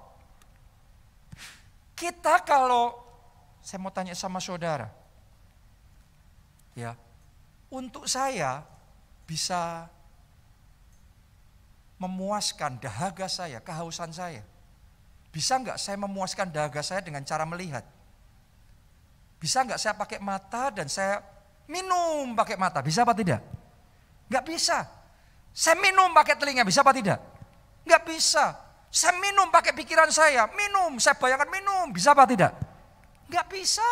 Kita kalau, saya mau tanya sama saudara, ya, untuk saya bisa memuaskan dahaga saya, kehausan saya. Bisa enggak saya memuaskan dahaga saya dengan cara melihat? Bisa enggak saya pakai mata dan saya minum pakai mata? Bisa apa tidak? Enggak bisa. Saya minum pakai telinga, bisa apa tidak? Enggak bisa. Saya minum pakai pikiran saya, minum, saya bayangkan minum, bisa apa tidak? Enggak bisa.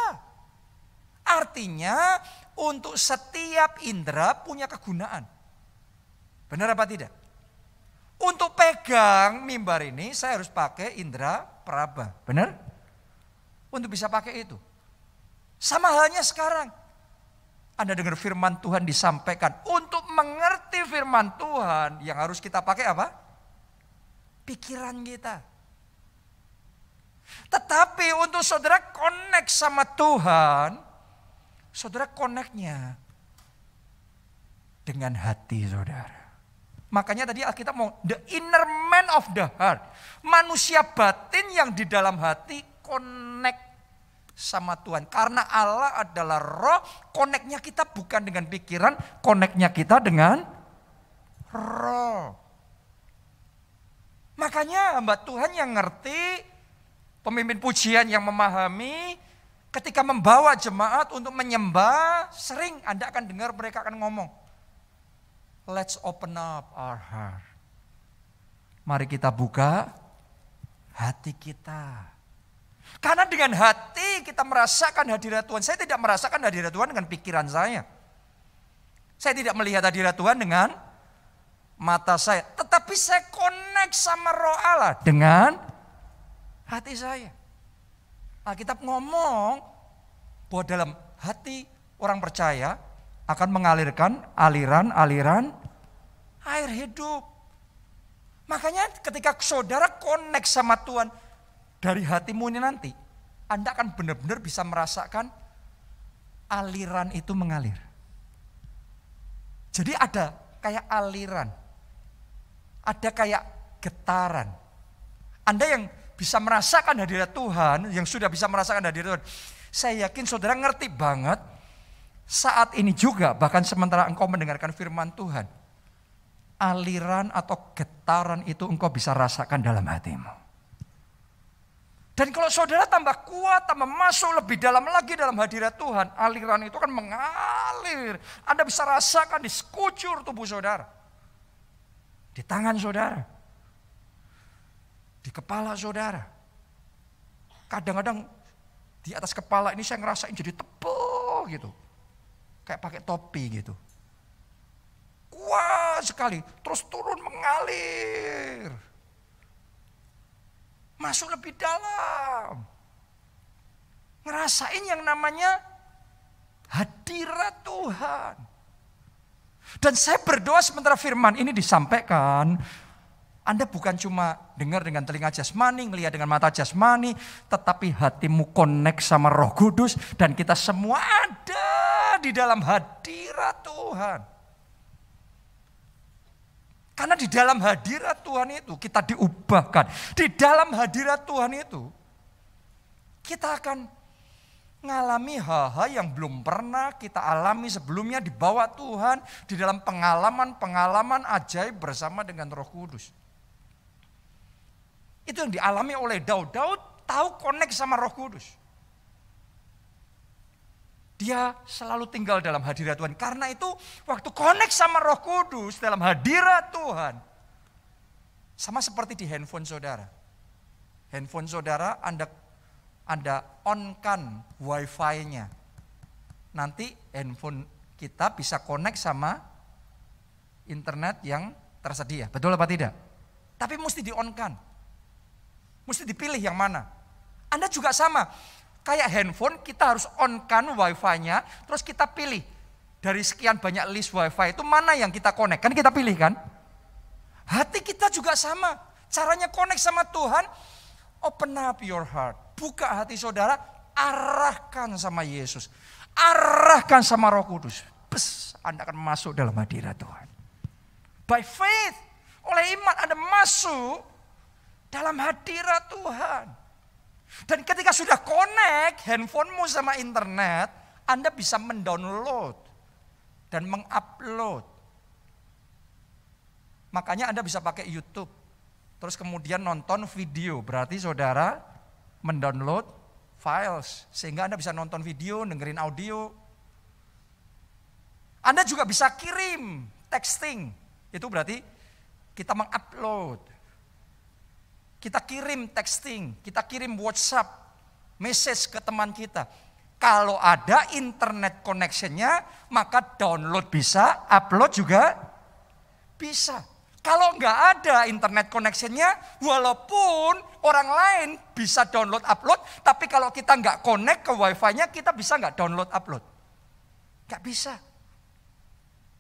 Artinya untuk setiap indera punya kegunaan. Benar apa tidak? Untuk pegang mimbar ini saya harus pakai indera peraba. Benar? Untuk bisa pakai itu. Sama halnya sekarang. Anda dengar firman Tuhan disampaikan. Untuk mengerti firman Tuhan yang harus kita pakai apa? Pikiran kita. Tetapi untuk saudara connect sama Tuhan, saudara connect-nya dengan hati saudara. Makanya tadi Alkitab mau the inner man of the heart. Manusia batin yang di dalam hati connect sama Tuhan. Karena Allah adalah roh, connect-nya kita bukan dengan pikiran, connect-nya kita dengan roh. Makanya hamba Tuhan yang ngerti, pemimpin pujian yang memahami, ketika membawa jemaat untuk menyembah, sering Anda akan dengar mereka akan ngomong, let's open up our heart. Mari kita buka hati kita. Karena dengan hati kita merasakan hadirat Tuhan. Saya tidak merasakan hadirat Tuhan dengan pikiran saya. Saya tidak melihat hadirat Tuhan dengan mata saya. Tetapi saya connect sama roh Allah dengan hati saya. Alkitab ngomong bahwa dalam hati orang percaya akan mengalirkan aliran-aliran air hidup. Makanya ketika saudara connect sama Tuhan dari hatimu ini nanti, Anda akan benar-benar bisa merasakan aliran itu mengalir. Jadi ada kayak aliran, ada kayak getaran. Anda yang bisa merasakan hadirat Tuhan, yang sudah bisa merasakan hadirat Tuhan, saya yakin saudara ngerti banget. Saat ini juga, bahkan sementara engkau mendengarkan firman Tuhan, aliran atau getaran itu engkau bisa rasakan dalam hatimu. Dan kalau saudara tambah kuat, tambah masuk lebih dalam lagi dalam hadirat Tuhan, aliran itu akan mengalir. Anda bisa rasakan di sekujur tubuh saudara. Di tangan saudara. Di kepala saudara. Kadang-kadang di atas kepala ini saya ngerasain jadi tebal gitu. Kayak pakai topi gitu. Kuat cepat sekali, terus turun mengalir. Masuk lebih dalam. Ngerasain yang namanya hadirat Tuhan. Dan saya berdoa sementara firman ini disampaikan, Anda bukan cuma dengar dengan telinga jasmani, ngelihat dengan mata jasmani, tetapi hatimu connect sama Roh Kudus dan kita semua ada di dalam hadirat Tuhan. Karena di dalam hadirat Tuhan itu kita diubahkan. Di dalam hadirat Tuhan itu kita akan mengalami hal-hal yang belum pernah kita alami sebelumnya di bawah Tuhan. Di dalam pengalaman-pengalaman ajaib bersama dengan Roh Kudus. Itu yang dialami oleh Daud. Daud tahu connect sama Roh Kudus. Dia selalu tinggal dalam hadirat Tuhan. Karena itu waktu connect sama Roh Kudus dalam hadirat Tuhan. Sama seperti di handphone saudara. Handphone saudara Anda on-kan wifi-nya. Nanti handphone kita bisa connect sama internet yang tersedia. Betul apa tidak? Tapi mesti di-on-kan. Mesti dipilih yang mana. Anda juga sama. Kayak handphone kita harus on-kan wifi-nya, terus kita pilih. Dari sekian banyak list wifi itu mana yang kita connect, kan kita pilih kan. Hati kita juga sama. Caranya connect sama Tuhan, open up your heart. Buka hati saudara, arahkan sama Yesus. Arahkan sama Roh Kudus. Anda akan masuk dalam hadirat Tuhan. By faith, oleh iman Anda masuk dalam hadirat Tuhan. Dan ketika sudah connect handphonemu sama internet, Anda bisa mendownload dan mengupload. Makanya Anda bisa pakai YouTube, terus kemudian nonton video. Berarti saudara mendownload files, sehingga Anda bisa nonton video, dengerin audio. Anda juga bisa kirim texting, itu berarti kita mengupload. Kita kirim texting, kita kirim WhatsApp, message ke teman kita. Kalau ada internet connection-nya, maka download bisa, upload juga bisa. Kalau nggak ada internet connection-nya, walaupun orang lain bisa download, upload, tapi kalau kita nggak connect ke wifi-nya, kita bisa nggak download, upload? Nggak bisa.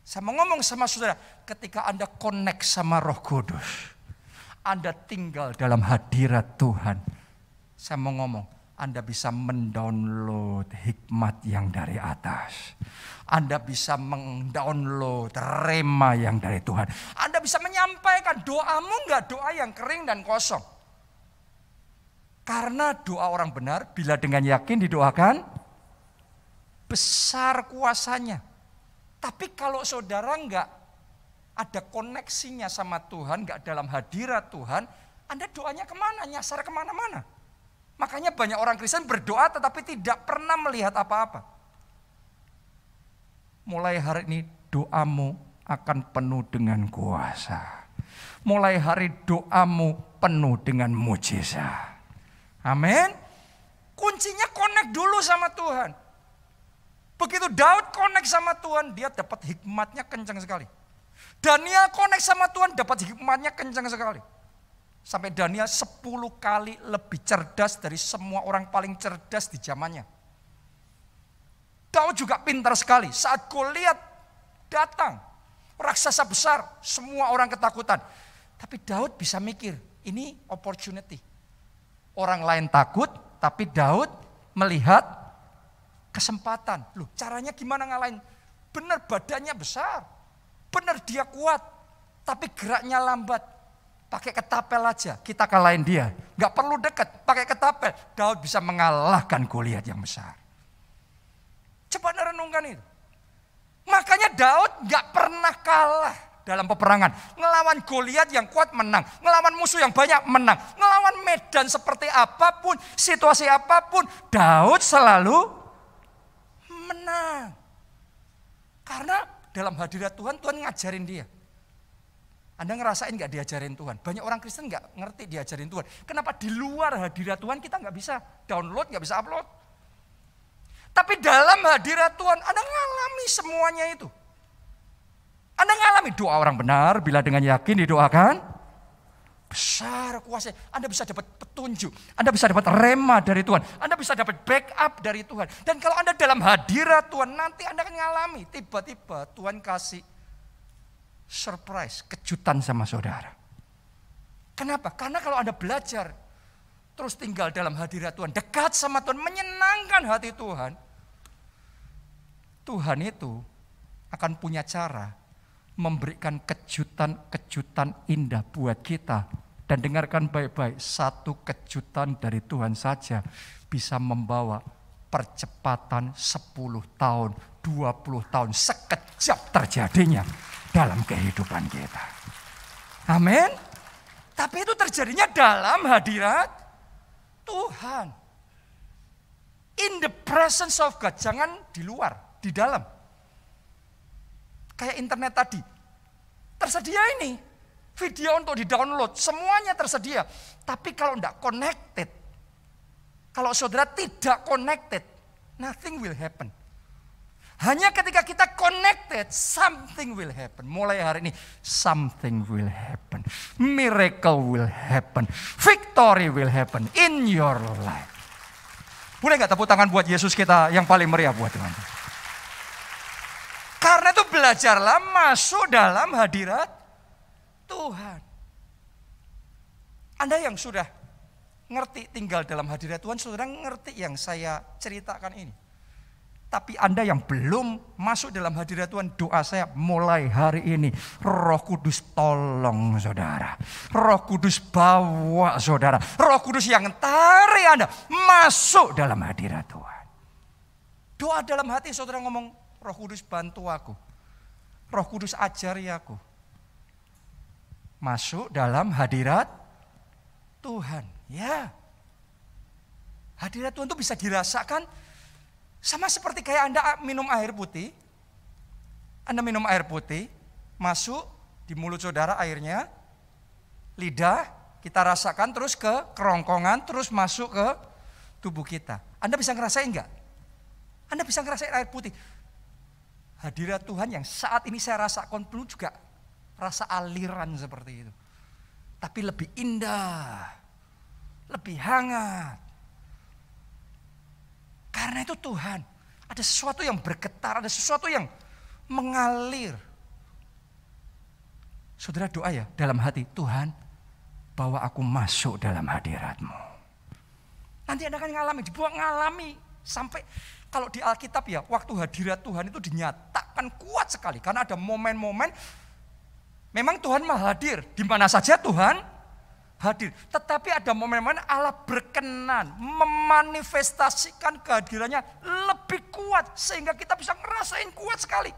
Saya mau ngomong sama saudara, ketika Anda connect sama Roh Kudus, Anda tinggal dalam hadirat Tuhan. Saya mau ngomong, Anda bisa mendownload hikmat yang dari atas. Anda bisa mendownload rema yang dari Tuhan. Anda bisa menyampaikan doamu enggak doa yang kering dan kosong. Karena doa orang benar bila dengan yakin didoakan, besar kuasanya. Tapi kalau saudara enggak ada koneksinya sama Tuhan, gak dalam hadirat Tuhan, Anda doanya kemana? Nyasar kemana-mana. Makanya banyak orang Kristen berdoa tetapi tidak pernah melihat apa-apa. Mulai hari ini doamu akan penuh dengan kuasa. Mulai hari doamu penuh dengan mujizat. Amin. Kuncinya connect dulu sama Tuhan. Begitu Daud connect sama Tuhan, dia dapat hikmatnya kencang sekali. Daniel connect sama Tuhan, dapat hikmatnya kencang sekali. Sampai Daniel 10 kali lebih cerdas dari semua orang paling cerdas di zamannya. Daud juga pintar sekali. Saat Goliat datang, raksasa besar, semua orang ketakutan. Tapi Daud bisa mikir, ini opportunity. Orang lain takut, tapi Daud melihat kesempatan. Loh, caranya gimana ngalahin? Benar badannya besar. Benar dia kuat, tapi geraknya lambat. Pakai ketapel aja, kita kalahin dia. Gak perlu dekat, pakai ketapel. Daud bisa mengalahkan Goliat yang besar. Coba renungkan itu. Makanya Daud gak pernah kalah dalam peperangan. Ngelawan Goliat yang kuat menang. Ngelawan musuh yang banyak menang. Ngelawan medan seperti apapun, situasi apapun, Daud selalu menang. Karena dalam hadirat Tuhan, Tuhan ngajarin dia. Anda ngerasain gak diajarin Tuhan? Banyak orang Kristen gak ngerti diajarin Tuhan. Kenapa di luar hadirat Tuhan kita gak bisa download, gak bisa upload? Tapi dalam hadirat Tuhan Anda ngalami semuanya itu. Anda ngalami doa orang benar bila dengan yakin didoakan. Besar kuasa. Anda bisa dapat petunjuk. Anda bisa dapat rema dari Tuhan. Anda bisa dapat backup dari Tuhan. Dan kalau Anda dalam hadirat Tuhan, nanti Anda akan ngalami. Tiba-tiba Tuhan kasih surprise, kejutan sama saudara. Kenapa? Karena kalau Anda belajar, terus tinggal dalam hadirat Tuhan, dekat sama Tuhan, menyenangkan hati Tuhan. Tuhan itu akan punya cara memberikan kejutan-kejutan indah buat kita. Dan dengarkan baik-baik, satu kejutan dari Tuhan saja bisa membawa percepatan 10 tahun, 20 tahun, sekejap terjadinya dalam kehidupan kita. Amin. Tapi itu terjadinya dalam hadirat Tuhan. In the presence of God, jangan di luar, di dalam. Kayak internet tadi, tersedia ini, video untuk di-download, semuanya tersedia. Tapi kalau tidak connected, kalau saudara tidak connected, nothing will happen. Hanya ketika kita connected, something will happen. Mulai hari ini, something will happen. Miracle will happen. Victory will happen in your life. Boleh gak tepuk tangan buat Yesus kita yang paling meriah buat Tuhan. Karena itu belajarlah masuk dalam hadirat Tuhan. Anda yang sudah ngerti tinggal dalam hadirat Tuhan, saudara ngerti yang saya ceritakan ini. Tapi Anda yang belum masuk dalam hadirat Tuhan, doa saya mulai hari ini, Roh Kudus tolong saudara. Roh Kudus bawa saudara. Roh Kudus yang tarik Anda masuk dalam hadirat Tuhan. Doa dalam hati saudara ngomong, Roh Kudus bantu aku. Roh Kudus ajari aku. Masuk dalam hadirat Tuhan. Ya. Hadirat Tuhan itu bisa dirasakan sama seperti kayak Anda minum air putih. Anda minum air putih, masuk di mulut saudara airnya, lidah, kita rasakan terus ke kerongkongan, terus masuk ke tubuh kita. Anda bisa ngerasain enggak? Anda bisa ngerasain air putih. Hadirat Tuhan yang saat ini saya rasakan penuh juga rasa aliran seperti itu. Tapi lebih indah, lebih hangat. Karena itu Tuhan, ada sesuatu yang bergetar, ada sesuatu yang mengalir. Saudara doa ya dalam hati, Tuhan bawa aku masuk dalam hadirat-Mu. Nanti Anda akan ngalami, dibuat ngalami. Sampai kalau di Alkitab ya, waktu hadirat Tuhan itu dinyatakan kuat sekali. Karena ada momen-momen, memang Tuhan maha hadir. Di mana saja Tuhan hadir. Tetapi ada momen-momen Allah berkenan memanifestasikan kehadirannya lebih kuat. Sehingga kita bisa ngerasain kuat sekali.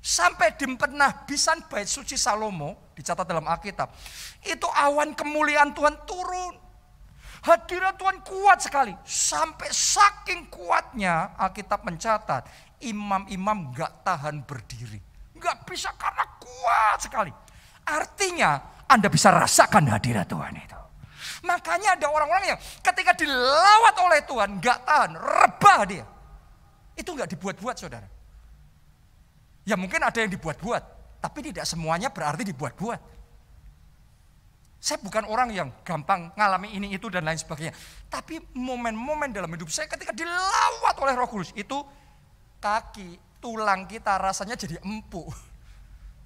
Sampai di penabisan bait suci Salomo, dicatat dalam Alkitab. Itu awan kemuliaan Tuhan turun. Hadirat Tuhan kuat sekali. Sampai saking kuatnya Alkitab mencatat. Imam-imam gak tahan berdiri. Gak bisa karena kuat sekali. Artinya Anda bisa rasakan hadirat Tuhan itu. Makanya ada orang-orang yang ketika dilawat oleh Tuhan gak tahan, rebah dia. Itu gak dibuat-buat saudara. Ya mungkin ada yang dibuat-buat, tapi tidak semuanya berarti dibuat-buat. Saya bukan orang yang gampang ngalami ini itu dan lain sebagainya. Tapi momen-momen dalam hidup saya ketika dilawat oleh Roh Kudus itu kaki, tulang kita rasanya jadi empuk.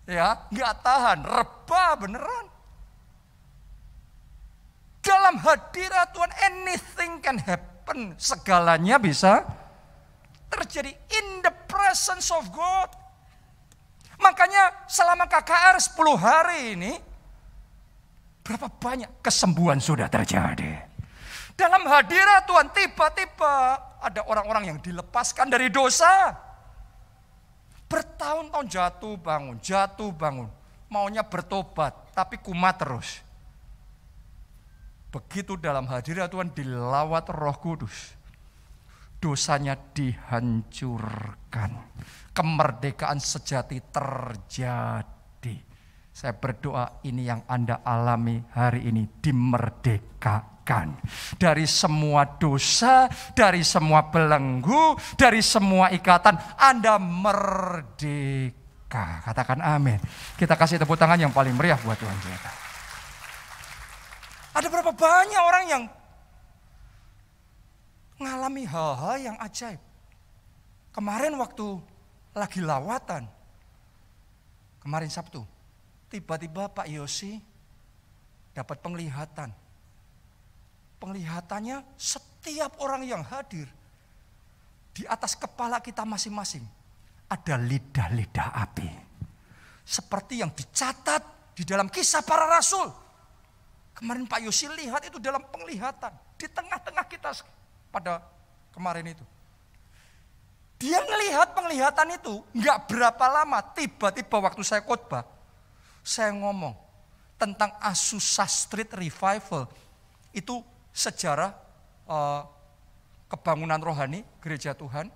Ya, nggak tahan, rebah beneran. Dalam hadirat Tuhan anything can happen. Segalanya bisa terjadi in the presence of God. Makanya selama KKR 10 hari ini, berapa banyak kesembuhan sudah terjadi. Dalam hadirat Tuhan tiba-tiba ada orang-orang yang dilepaskan dari dosa. Bertahun-tahun jatuh bangun. Maunya bertobat, tapi kumat terus. Begitu dalam hadirat Tuhan dilawat Roh Kudus. Dosanya dihancurkan. Kemerdekaan sejati terjadi. Saya berdoa ini yang Anda alami hari ini dimerdekakan. Dari semua dosa, dari semua belenggu, dari semua ikatan Anda merdeka. berkah. Katakan amin. Kita kasih tepuk tangan yang paling meriah buat Tuhan kita. Ada berapa banyak orang yang ngalami hal-hal yang ajaib. Kemarin waktu lagi lawatan, kemarin Sabtu, tiba-tiba Pak Yosi dapat penglihatan. Penglihatannya setiap orang yang hadir, di atas kepala kita masing-masing ada lidah-lidah api. Seperti yang dicatat di dalam Kisah Para Rasul. Kemarin Pak Yosi lihat itu dalam penglihatan. Di tengah-tengah kita pada kemarin itu. Dia melihat penglihatan itu nggak berapa lama. Tiba-tiba waktu saya khotbah, saya ngomong tentang Azusa Street Revival. Itu sejarah kebangunan rohani gereja Tuhan.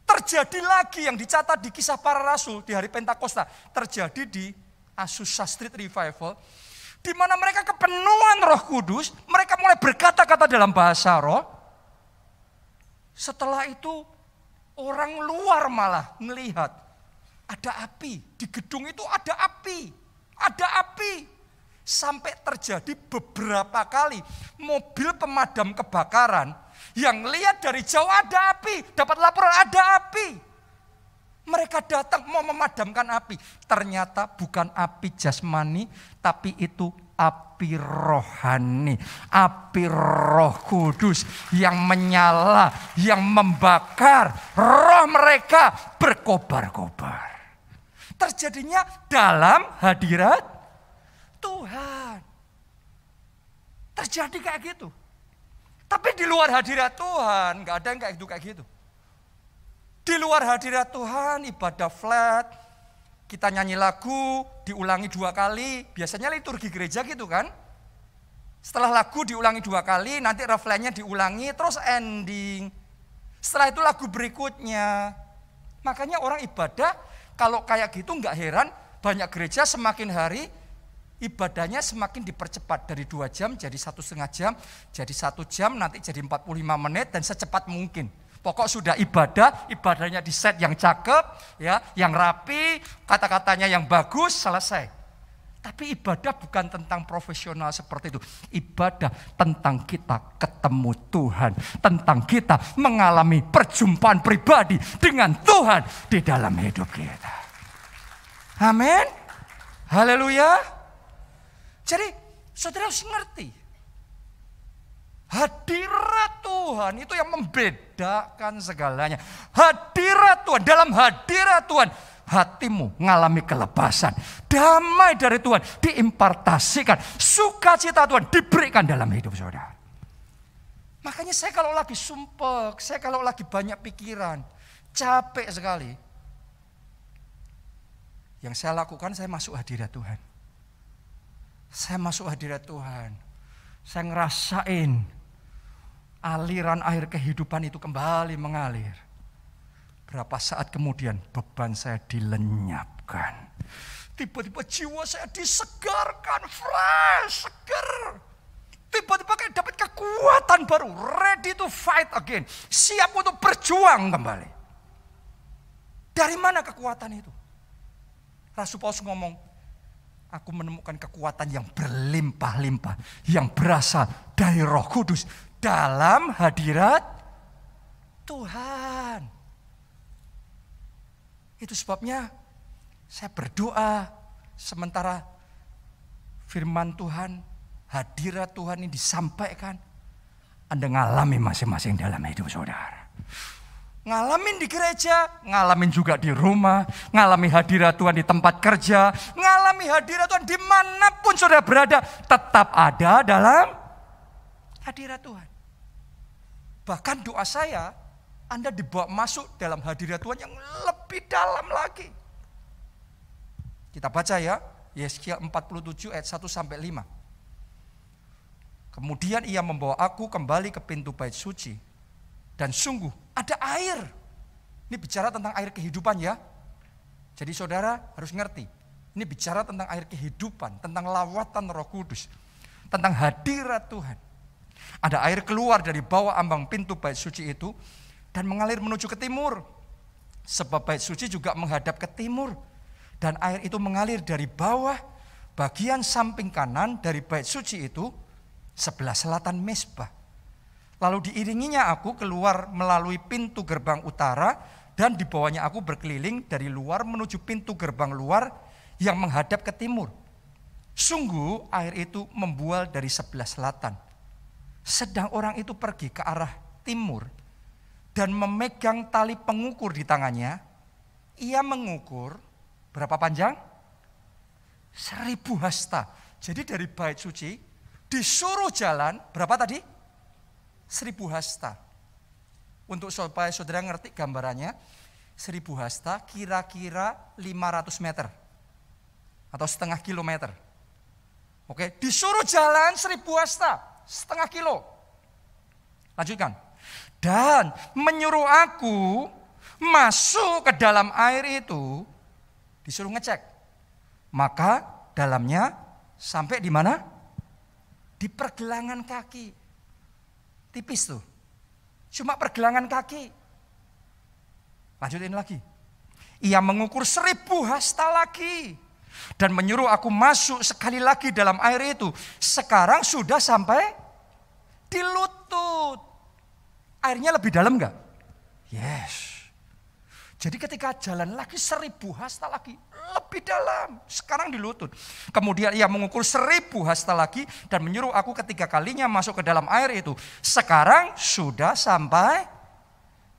Terjadi lagi yang dicatat di Kisah Para Rasul di hari Pentakosta. Terjadi di Azusa Street Revival. Di mana mereka kepenuhan Roh Kudus. Mereka mulai berkata-kata dalam bahasa roh. Setelah itu orang luar malah melihat ada api. Di gedung itu ada api. Ada api. Sampai terjadi beberapa kali mobil pemadam kebakaran yang lihat dari jauh ada api. Dapat laporan ada api. Mereka datang mau memadamkan api. Ternyata bukan api jasmani, tapi itu api rohani. Api Roh Kudus yang menyala, yang membakar. Roh mereka berkobar-kobar. Terjadinya dalam hadirat Tuhan. Terjadi kayak gitu. Tapi di luar hadirat Tuhan, gak ada yang kayak gitu. Di luar hadirat Tuhan, ibadah flat, kita nyanyi lagu, diulangi 2 kali, biasanya liturgi gereja gitu kan. Setelah lagu diulangi 2 kali, nanti refrainnya diulangi, terus ending. Setelah itu lagu berikutnya. Makanya orang ibadah, kalau kayak gitu nggak heran, banyak gereja semakin hari, ibadahnya semakin dipercepat. Dari 2 jam jadi 1,5 jam, jadi 1 jam, nanti jadi 45 menit, dan secepat mungkin. Pokok sudah ibadahnya di set yang cakep, ya, yang rapi, kata-katanya yang bagus, selesai. Tapi ibadah bukan tentang profesional seperti itu. Ibadah tentang kita ketemu Tuhan, tentang kita mengalami perjumpaan pribadi dengan Tuhan di dalam hidup kita. Amin. Haleluya. Jadi saudara harus ngerti. Hadirat Tuhan itu yang membedakan segalanya. Hadirat Tuhan, dalam hadirat Tuhan hatimu mengalami kelepasan. Damai dari Tuhan diimpartasikan. Sukacita Tuhan diberikan dalam hidup saudara. Makanya saya kalau lagi sumpek, saya kalau lagi banyak pikiran, capek sekali. Yang saya lakukan, saya masuk hadirat Tuhan. Saya masuk hadirat Tuhan. Saya ngerasain aliran air kehidupan itu kembali mengalir. Berapa saat kemudian beban saya dilenyapkan. Tiba-tiba jiwa saya disegarkan, fresh, segar. Tiba-tiba kayak dapat kekuatan baru, ready to fight again. Siap untuk berjuang kembali. Dari mana kekuatan itu? Rasul Paulus ngomong, aku menemukan kekuatan yang berlimpah-limpah, yang berasal dari Roh Kudus dalam hadirat Tuhan. Itu sebabnya saya berdoa sementara firman Tuhan, hadirat Tuhan ini disampaikan, Anda ngalami masing-masing dalam hidup saudara. Ngalamin di gereja, ngalamin juga di rumah, ngalami hadirat Tuhan di tempat kerja, ngalami hadirat Tuhan dimanapun saudara berada, tetap ada dalam hadirat Tuhan. Bahkan doa saya, Anda dibawa masuk dalam hadirat Tuhan yang lebih dalam lagi. Kita baca ya, Yeskiel 47 ayat 1-5. Kemudian ia membawa aku kembali ke pintu bait suci. Dan sungguh ada air. Ini bicara tentang air kehidupan ya. Jadi saudara harus ngerti. Ini bicara tentang air kehidupan, tentang lawatan Roh Kudus, tentang hadirat Tuhan. Ada air keluar dari bawah ambang pintu bait suci itu dan mengalir menuju ke timur. Sebab bait suci juga menghadap ke timur. Dan air itu mengalir dari bawah bagian samping kanan dari bait suci itu sebelah selatan mezbah. Lalu diiringinya aku keluar melalui pintu gerbang utara dan di bawahnya aku berkeliling dari luar menuju pintu gerbang luar yang menghadap ke timur. Sungguh air itu membual dari sebelah selatan. Sedang orang itu pergi ke arah timur dan memegang tali pengukur di tangannya. Ia mengukur berapa panjang? 1000 hasta. Jadi dari bait suci disuruh jalan berapa tadi? 1000 hasta. Untuk supaya saudara ngerti gambarannya, 1000 hasta kira-kira 500 meter. Atau setengah kilometer. Oke, disuruh jalan 1000 hasta, setengah kilo. Lanjutkan. Dan menyuruh aku masuk ke dalam air itu, disuruh ngecek. Maka dalamnya sampai di mana? Di pergelangan kaki. Tipis tuh. Cuma pergelangan kaki. Lanjutin lagi. Ia mengukur 1000 hasta lagi. Dan menyuruh aku masuk sekali lagi dalam air itu. Sekarang sudah sampai di lutut. Airnya lebih dalam enggak? Yes. Jadi ketika jalan lagi 1000 hasta lagi. Lebih dalam. Sekarang di lutut. Kemudian ia mengukur 1000 hasta lagi. Dan menyuruh aku ketiga kalinya masuk ke dalam air itu. Sekarang sudah sampai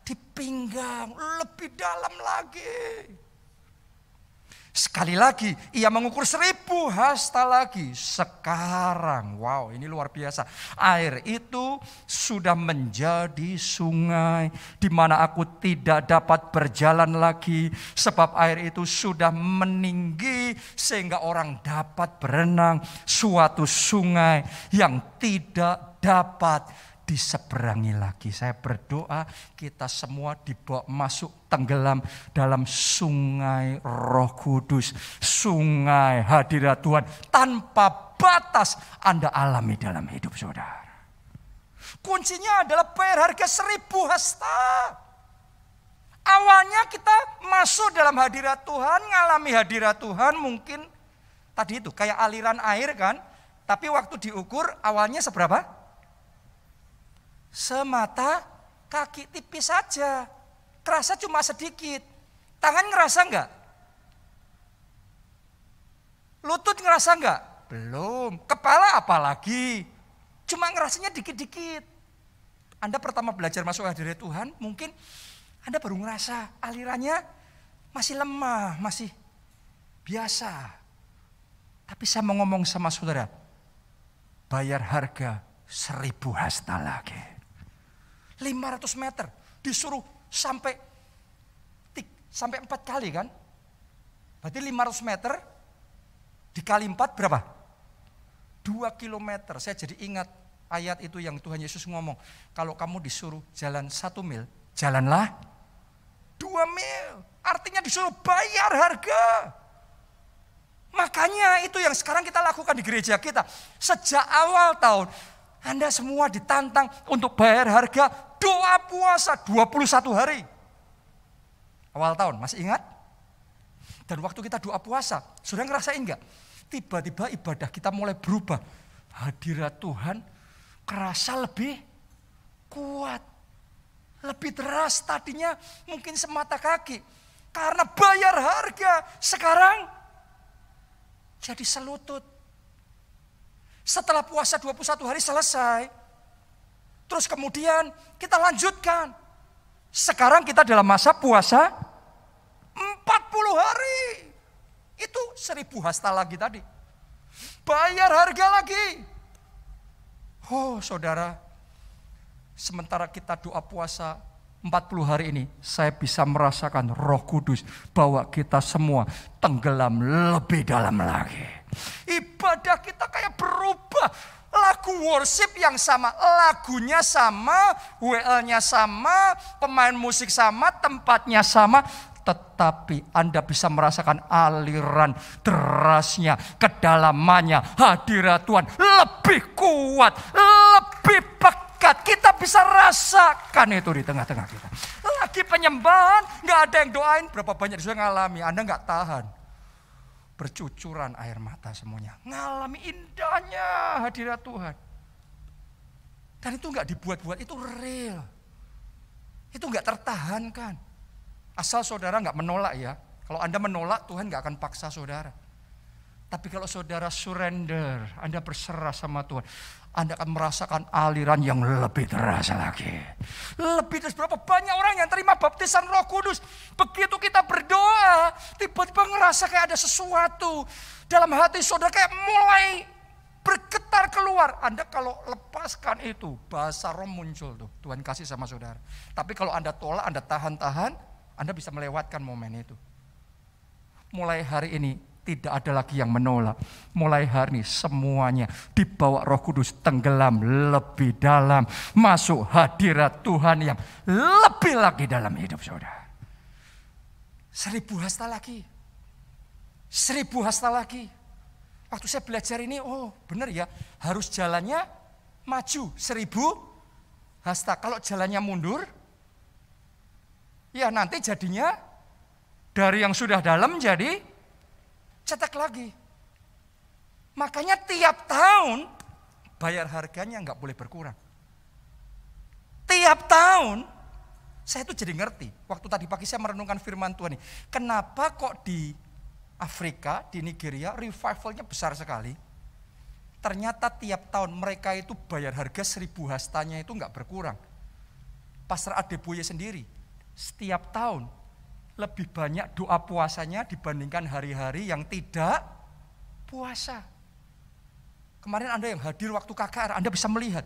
di pinggang. Lebih dalam lagi. Sekali lagi, ia mengukur 1000 hasta lagi. Sekarang, wow ini luar biasa. Air itu sudah menjadi sungai di mana aku tidak dapat berjalan lagi. Sebab air itu sudah meninggi sehingga orang dapat berenang. Suatu sungai yang tidak dapat diseberangi lagi. Saya berdoa kita semua dibawa masuk tenggelam dalam sungai Roh Kudus. Sungai hadirat Tuhan tanpa batas Anda alami dalam hidup saudara. Kuncinya adalah bayar harga 1000 hasta. Awalnya kita masuk dalam hadirat Tuhan, ngalami hadirat Tuhan mungkin tadi itu kayak aliran air kan. Tapi waktu diukur awalnya seberapa? Semata kaki tipis saja. Kerasa cuma sedikit. Tangan ngerasa enggak? Lutut ngerasa enggak? Belum. Kepala apalagi? Cuma ngerasanya dikit-dikit. Anda pertama belajar masuk hadirat Tuhan, mungkin Anda baru ngerasa alirannya masih lemah, masih biasa. Tapi saya mau ngomong sama saudara, bayar harga 1000 hasta lagi. 500 meter disuruh sampai 4 kali kan? Berarti 500 meter dikali 4 berapa? 2 kilometer. Saya jadi ingat ayat itu yang Tuhan Yesus ngomong. Kalau kamu disuruh jalan 1 mil, jalanlah 2 mil. Artinya disuruh bayar harga. Makanya itu yang sekarang kita lakukan di gereja kita. Sejak awal tahun, Anda semua ditantang untuk bayar harga doa puasa 21 hari. Awal tahun, masih ingat? Dan waktu kita doa puasa, sudah ngerasain enggak? Tiba-tiba ibadah kita mulai berubah. Hadirat Tuhan kerasa lebih kuat. Lebih deras tadinya mungkin semata kaki. Karena bayar harga, sekarang jadi selutut. Setelah puasa 21 hari selesai, terus kemudian kita lanjutkan. Sekarang kita dalam masa puasa 40 hari. Itu 1000 hasta lagi tadi. Bayar harga lagi. Oh saudara, sementara kita doa puasa 40 hari ini, saya bisa merasakan Roh Kudus bawa kita semua tenggelam lebih dalam lagi. Ibadah kita kayak berubah. Lagu worship yang sama, lagunya sama, WL-nya sama, pemain musik sama, tempatnya sama. Tetapi Anda bisa merasakan aliran derasnya, kedalamannya, hadirat Tuhan lebih kuat, lebih pekat. Kita bisa rasakan itu di tengah-tengah kita. lagi penyembahan, nggak ada yang doain. Berapa banyak yang ngalami, Anda nggak tahan. Bercucuran air mata semuanya. Ngalami indahnya hadirat Tuhan. Dan itu nggak dibuat-buat, itu real. Itu nggak tertahankan. Asal saudara nggak menolak ya. Kalau Anda menolak, Tuhan nggak akan paksa saudara. Tapi kalau saudara surrender, Anda berserah sama Tuhan, Anda akan merasakan aliran yang lebih deras lagi. Lebih deras, berapa banyak orang yang terima baptisan Roh Kudus. Begitu kita berdoa, tiba-tiba ngerasa kayak ada sesuatu. Dalam hati saudara kayak mulai bergetar keluar. Anda kalau lepaskan itu, bahasa roh muncul tuh. Tuhan kasih sama saudara. Tapi kalau Anda tolak, Anda tahan-tahan, Anda bisa melewatkan momen itu. Mulai hari ini, tidak ada lagi yang menolak. Mulai hari ini semuanya dibawa Roh Kudus tenggelam lebih dalam. Masuk hadirat Tuhan yang lebih lagi dalam hidup saudara. 1000 hasta lagi. 1000 hasta lagi. Waktu saya belajar ini, oh benar ya. Harus jalannya maju 1000 hasta. Kalau jalannya mundur, ya nanti jadinya dari yang sudah dalam jadi cetek lagi. Makanya tiap tahun bayar harganya nggak boleh berkurang. Tiap tahun saya itu jadi ngerti. Waktu tadi pagi saya merenungkan firman Tuhan ini. Kenapa kok di Afrika, di Nigeria revivalnya besar sekali. Ternyata tiap tahun mereka itu bayar harga 1000 hastanya itu nggak berkurang. Pastor Adeboye sendiri setiap tahun lebih banyak doa puasanya dibandingkan hari-hari yang tidak puasa. Kemarin Anda yang hadir waktu KKR, Anda bisa melihat.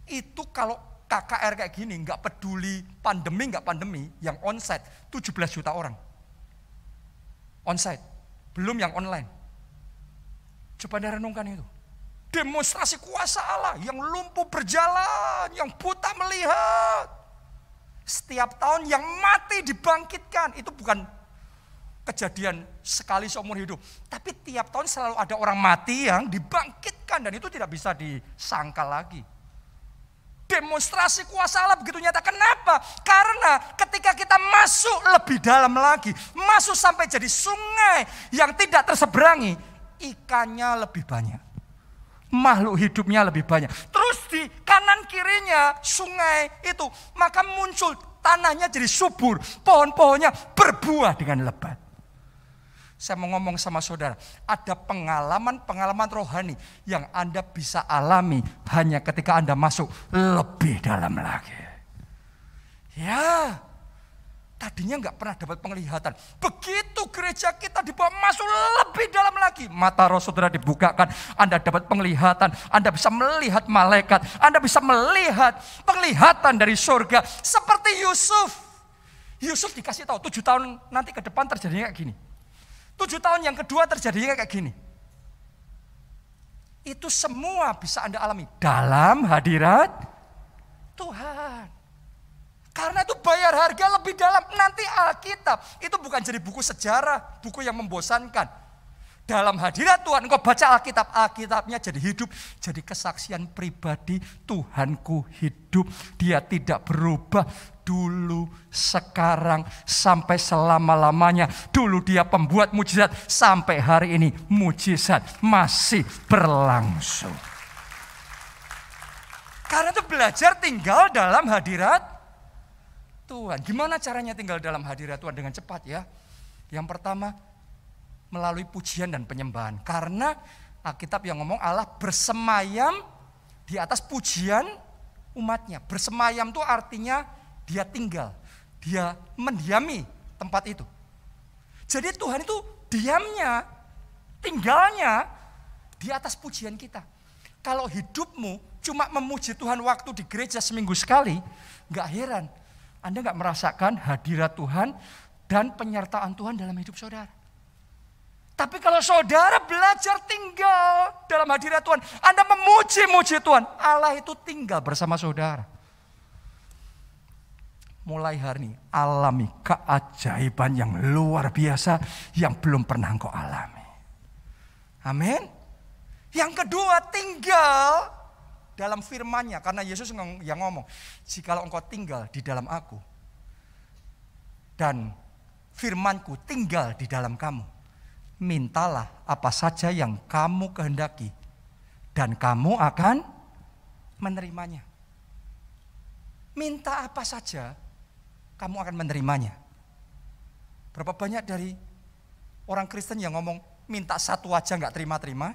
Itu kalau KKR kayak gini, nggak peduli pandemi, nggak pandemi, yang onsite 17 juta orang. Onsite, belum yang online. Coba Anda renungkan itu. Demonstrasi kuasa Allah, yang lumpuh berjalan, yang buta melihat. Setiap tahun yang mati dibangkitkan. Itu bukan kejadian sekali seumur hidup. Tapi tiap tahun selalu ada orang mati yang dibangkitkan. Dan itu tidak bisa disangkal lagi. Demonstrasi kuasa Allah begitu nyata. Kenapa? Karena ketika kita masuk lebih dalam lagi. Masuk sampai jadi sungai yang tidak terseberangi. Ikannya lebih banyak. Makhluk hidupnya lebih banyak. Terus di kanan kirinya sungai itu, maka muncul tanahnya jadi subur, pohon-pohonnya berbuah dengan lebat. Saya mau ngomong sama saudara, ada pengalaman-pengalaman rohani yang Anda bisa alami hanya ketika Anda masuk lebih dalam lagi. Ya, tadinya nggak pernah dapat penglihatan. Begitu gereja kita dibawa masuk lebih dalam lagi. Mata roh saudara dibukakan. Anda dapat penglihatan. Anda bisa melihat malaikat. Anda bisa melihat penglihatan dari surga. Seperti Yusuf. Yusuf dikasih tahu 7 tahun nanti ke depan terjadinya kayak gini. 7 tahun yang kedua terjadinya kayak gini. Itu semua bisa Anda alami dalam hadirat Tuhan. Karena itu bayar harga lebih dalam. Nanti Alkitab itu bukan jadi buku sejarah, buku yang membosankan. Dalam hadirat Tuhan, engkau baca Alkitab, Alkitabnya jadi hidup, jadi kesaksian pribadi. Tuhanku hidup, dia tidak berubah. Dulu, sekarang, sampai selama-lamanya. Dulu dia pembuat mujizat, sampai hari ini mujizat masih berlangsung. Karena itu belajar tinggal dalam hadirat Tuhan. Gimana caranya tinggal dalam hadirat Tuhan dengan cepat ya? Yang pertama, melalui pujian dan penyembahan. Karena Alkitab yang ngomong Allah bersemayam di atas pujian umatnya. Bersemayam itu artinya dia tinggal. Dia mendiami tempat itu. Jadi Tuhan itu diamnya, tinggalnya di atas pujian kita. Kalau hidupmu cuma memuji Tuhan waktu di gereja seminggu sekali, gak heran. Anda gak merasakan hadirat Tuhan dan penyertaan Tuhan dalam hidup saudara. Tapi kalau saudara belajar tinggal dalam hadirat Tuhan, Anda memuji-muji Tuhan, Allah itu tinggal bersama saudara. Mulai hari ini alami keajaiban yang luar biasa yang belum pernah engkau alami. Amin. Yang kedua, tinggal dalam firman-Nya, karena Yesus yang ngomong, jikalau engkau tinggal di dalam aku, dan firman-Ku tinggal di dalam kamu. Mintalah apa saja yang kamu kehendaki dan kamu akan menerimanya. Minta apa saja, kamu akan menerimanya. Berapa banyak dari orang Kristen yang ngomong minta satu aja nggak terima-terima?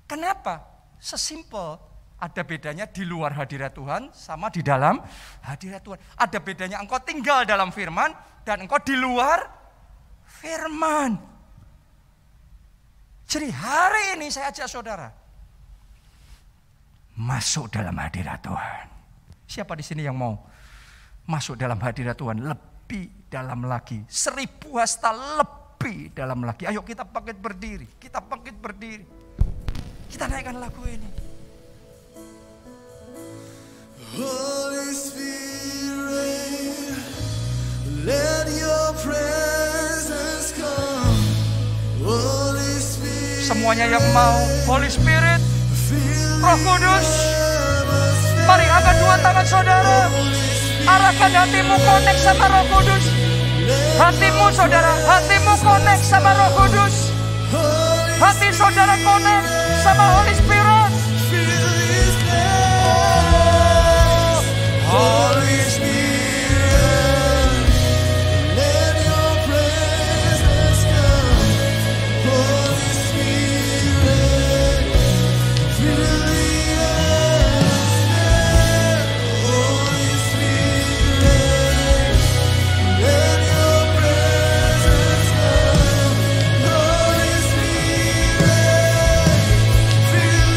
Kenapa? Sesimpel, ada bedanya di luar hadirat Tuhan sama di dalam hadirat Tuhan. Ada bedanya engkau tinggal dalam firman dan engkau di luar firman. Jadi hari ini saya ajak saudara masuk dalam hadirat Tuhan. Siapa di sini yang mau masuk dalam hadirat Tuhan lebih dalam lagi, 1000 hasta lebih dalam lagi? Ayo kita bangkit berdiri, kita bangkit berdiri. Kita naikkan lagu ini. Holy Spirit, let your presence come. Holy Spirit, semuanya yang mau, Holy Spirit, Roh Kudus, mari angkat dua tangan saudara, arahkan hatimu connect sama Roh Kudus. Hatimu saudara, hatimu connect sama Roh Kudus. Hati saudara connect sama Holy Spirit. Holy Spirit, let your presence come. Holy Spirit, fill the atmosphere. Holy Spirit, let your presence come. Holy Spirit, fill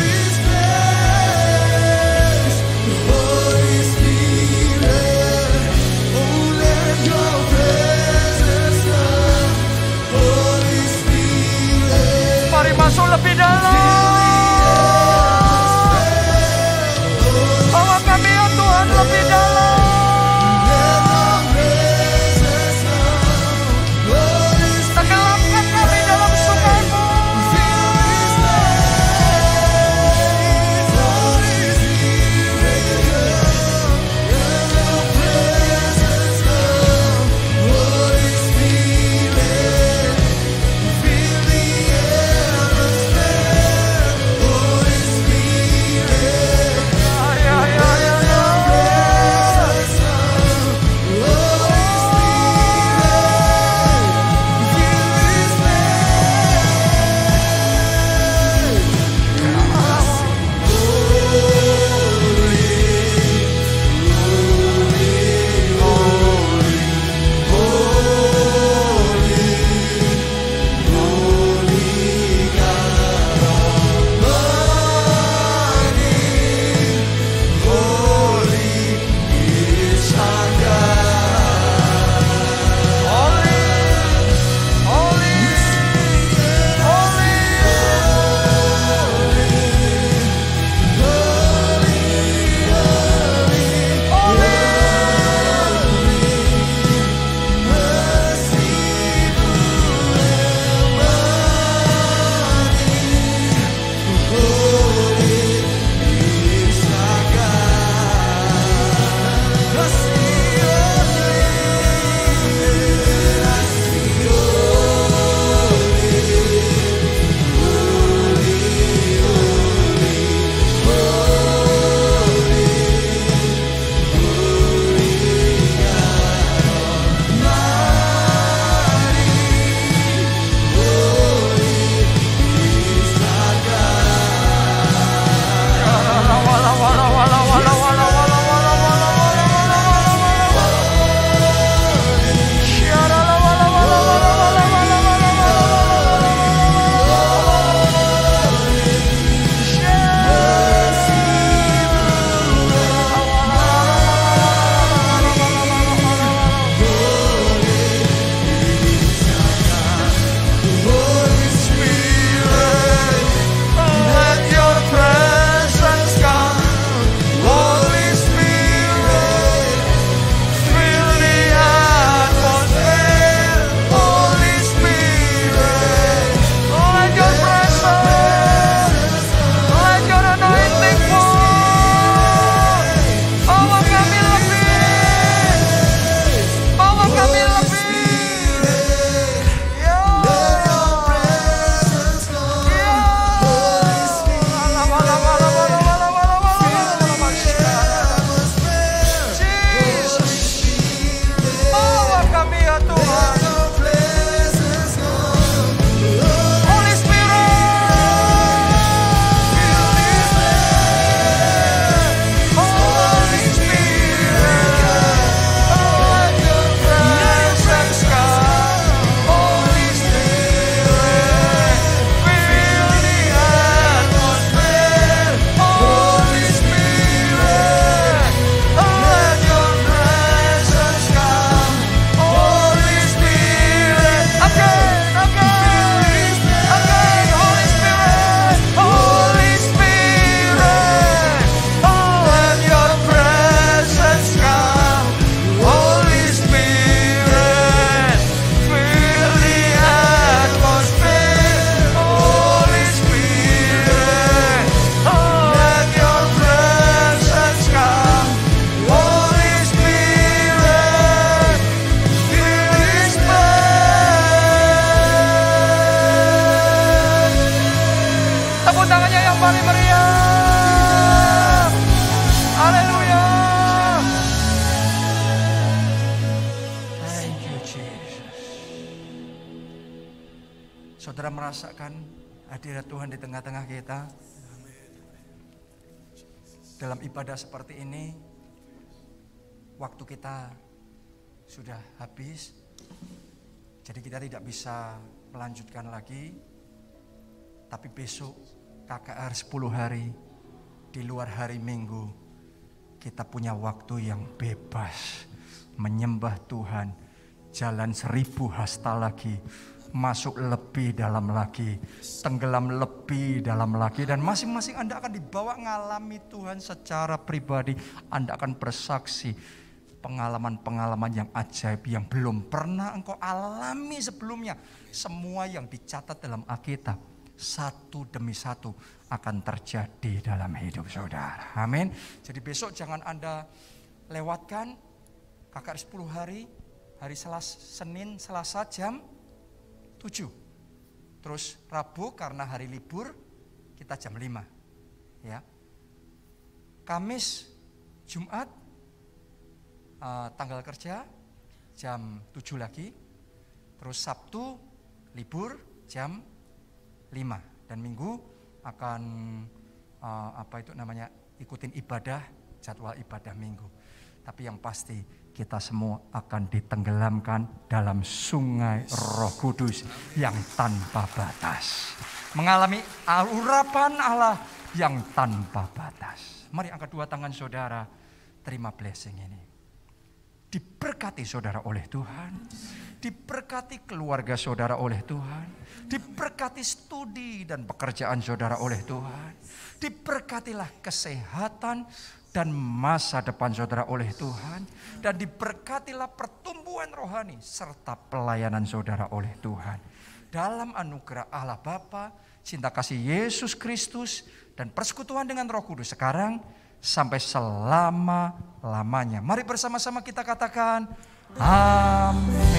Saudara merasakan hadirat Tuhan di tengah-tengah kita? Dalam ibadah seperti ini, waktu kita sudah habis, jadi kita tidak bisa melanjutkan lagi. Tapi besok KKR 10 hari, di luar hari Minggu, kita punya waktu yang bebas menyembah Tuhan, jalan 1000 hasta lagi, masuk lebih dalam lagi, tenggelam lebih dalam lagi, dan masing-masing Anda akan dibawa ngalami Tuhan secara pribadi. Anda akan bersaksi pengalaman-pengalaman yang ajaib yang belum pernah engkau alami sebelumnya. Semua yang dicatat dalam Alkitab, satu demi satu akan terjadi dalam hidup saudara. Amin. Jadi besok jangan Anda lewatkan KKR 10 hari, hari Senin, Selasa jam 7. Terus Rabu karena hari libur kita jam 5. Ya. Kamis, Jumat tanggal kerja jam 7 lagi. Terus Sabtu libur jam 5, dan Minggu akan ikutin ibadah, jadwal ibadah Minggu. Tapi yang pasti kita semua akan ditenggelamkan dalam sungai Roh Kudus yang tanpa batas, mengalami urapan Allah yang tanpa batas. Mari angkat 2 tangan saudara, terima blessing ini. Diberkati saudara oleh Tuhan, diberkati keluarga saudara oleh Tuhan, diberkati studi dan pekerjaan saudara oleh Tuhan, diberkatilah kesehatan dan masa depan saudara oleh Tuhan, dan diberkatilah pertumbuhan rohani serta pelayanan saudara oleh Tuhan. Dalam anugerah Allah Bapa, cinta kasih Yesus Kristus, dan persekutuan dengan Roh Kudus sekarang sampai selama-lamanya. Mari bersama-sama kita katakan amin.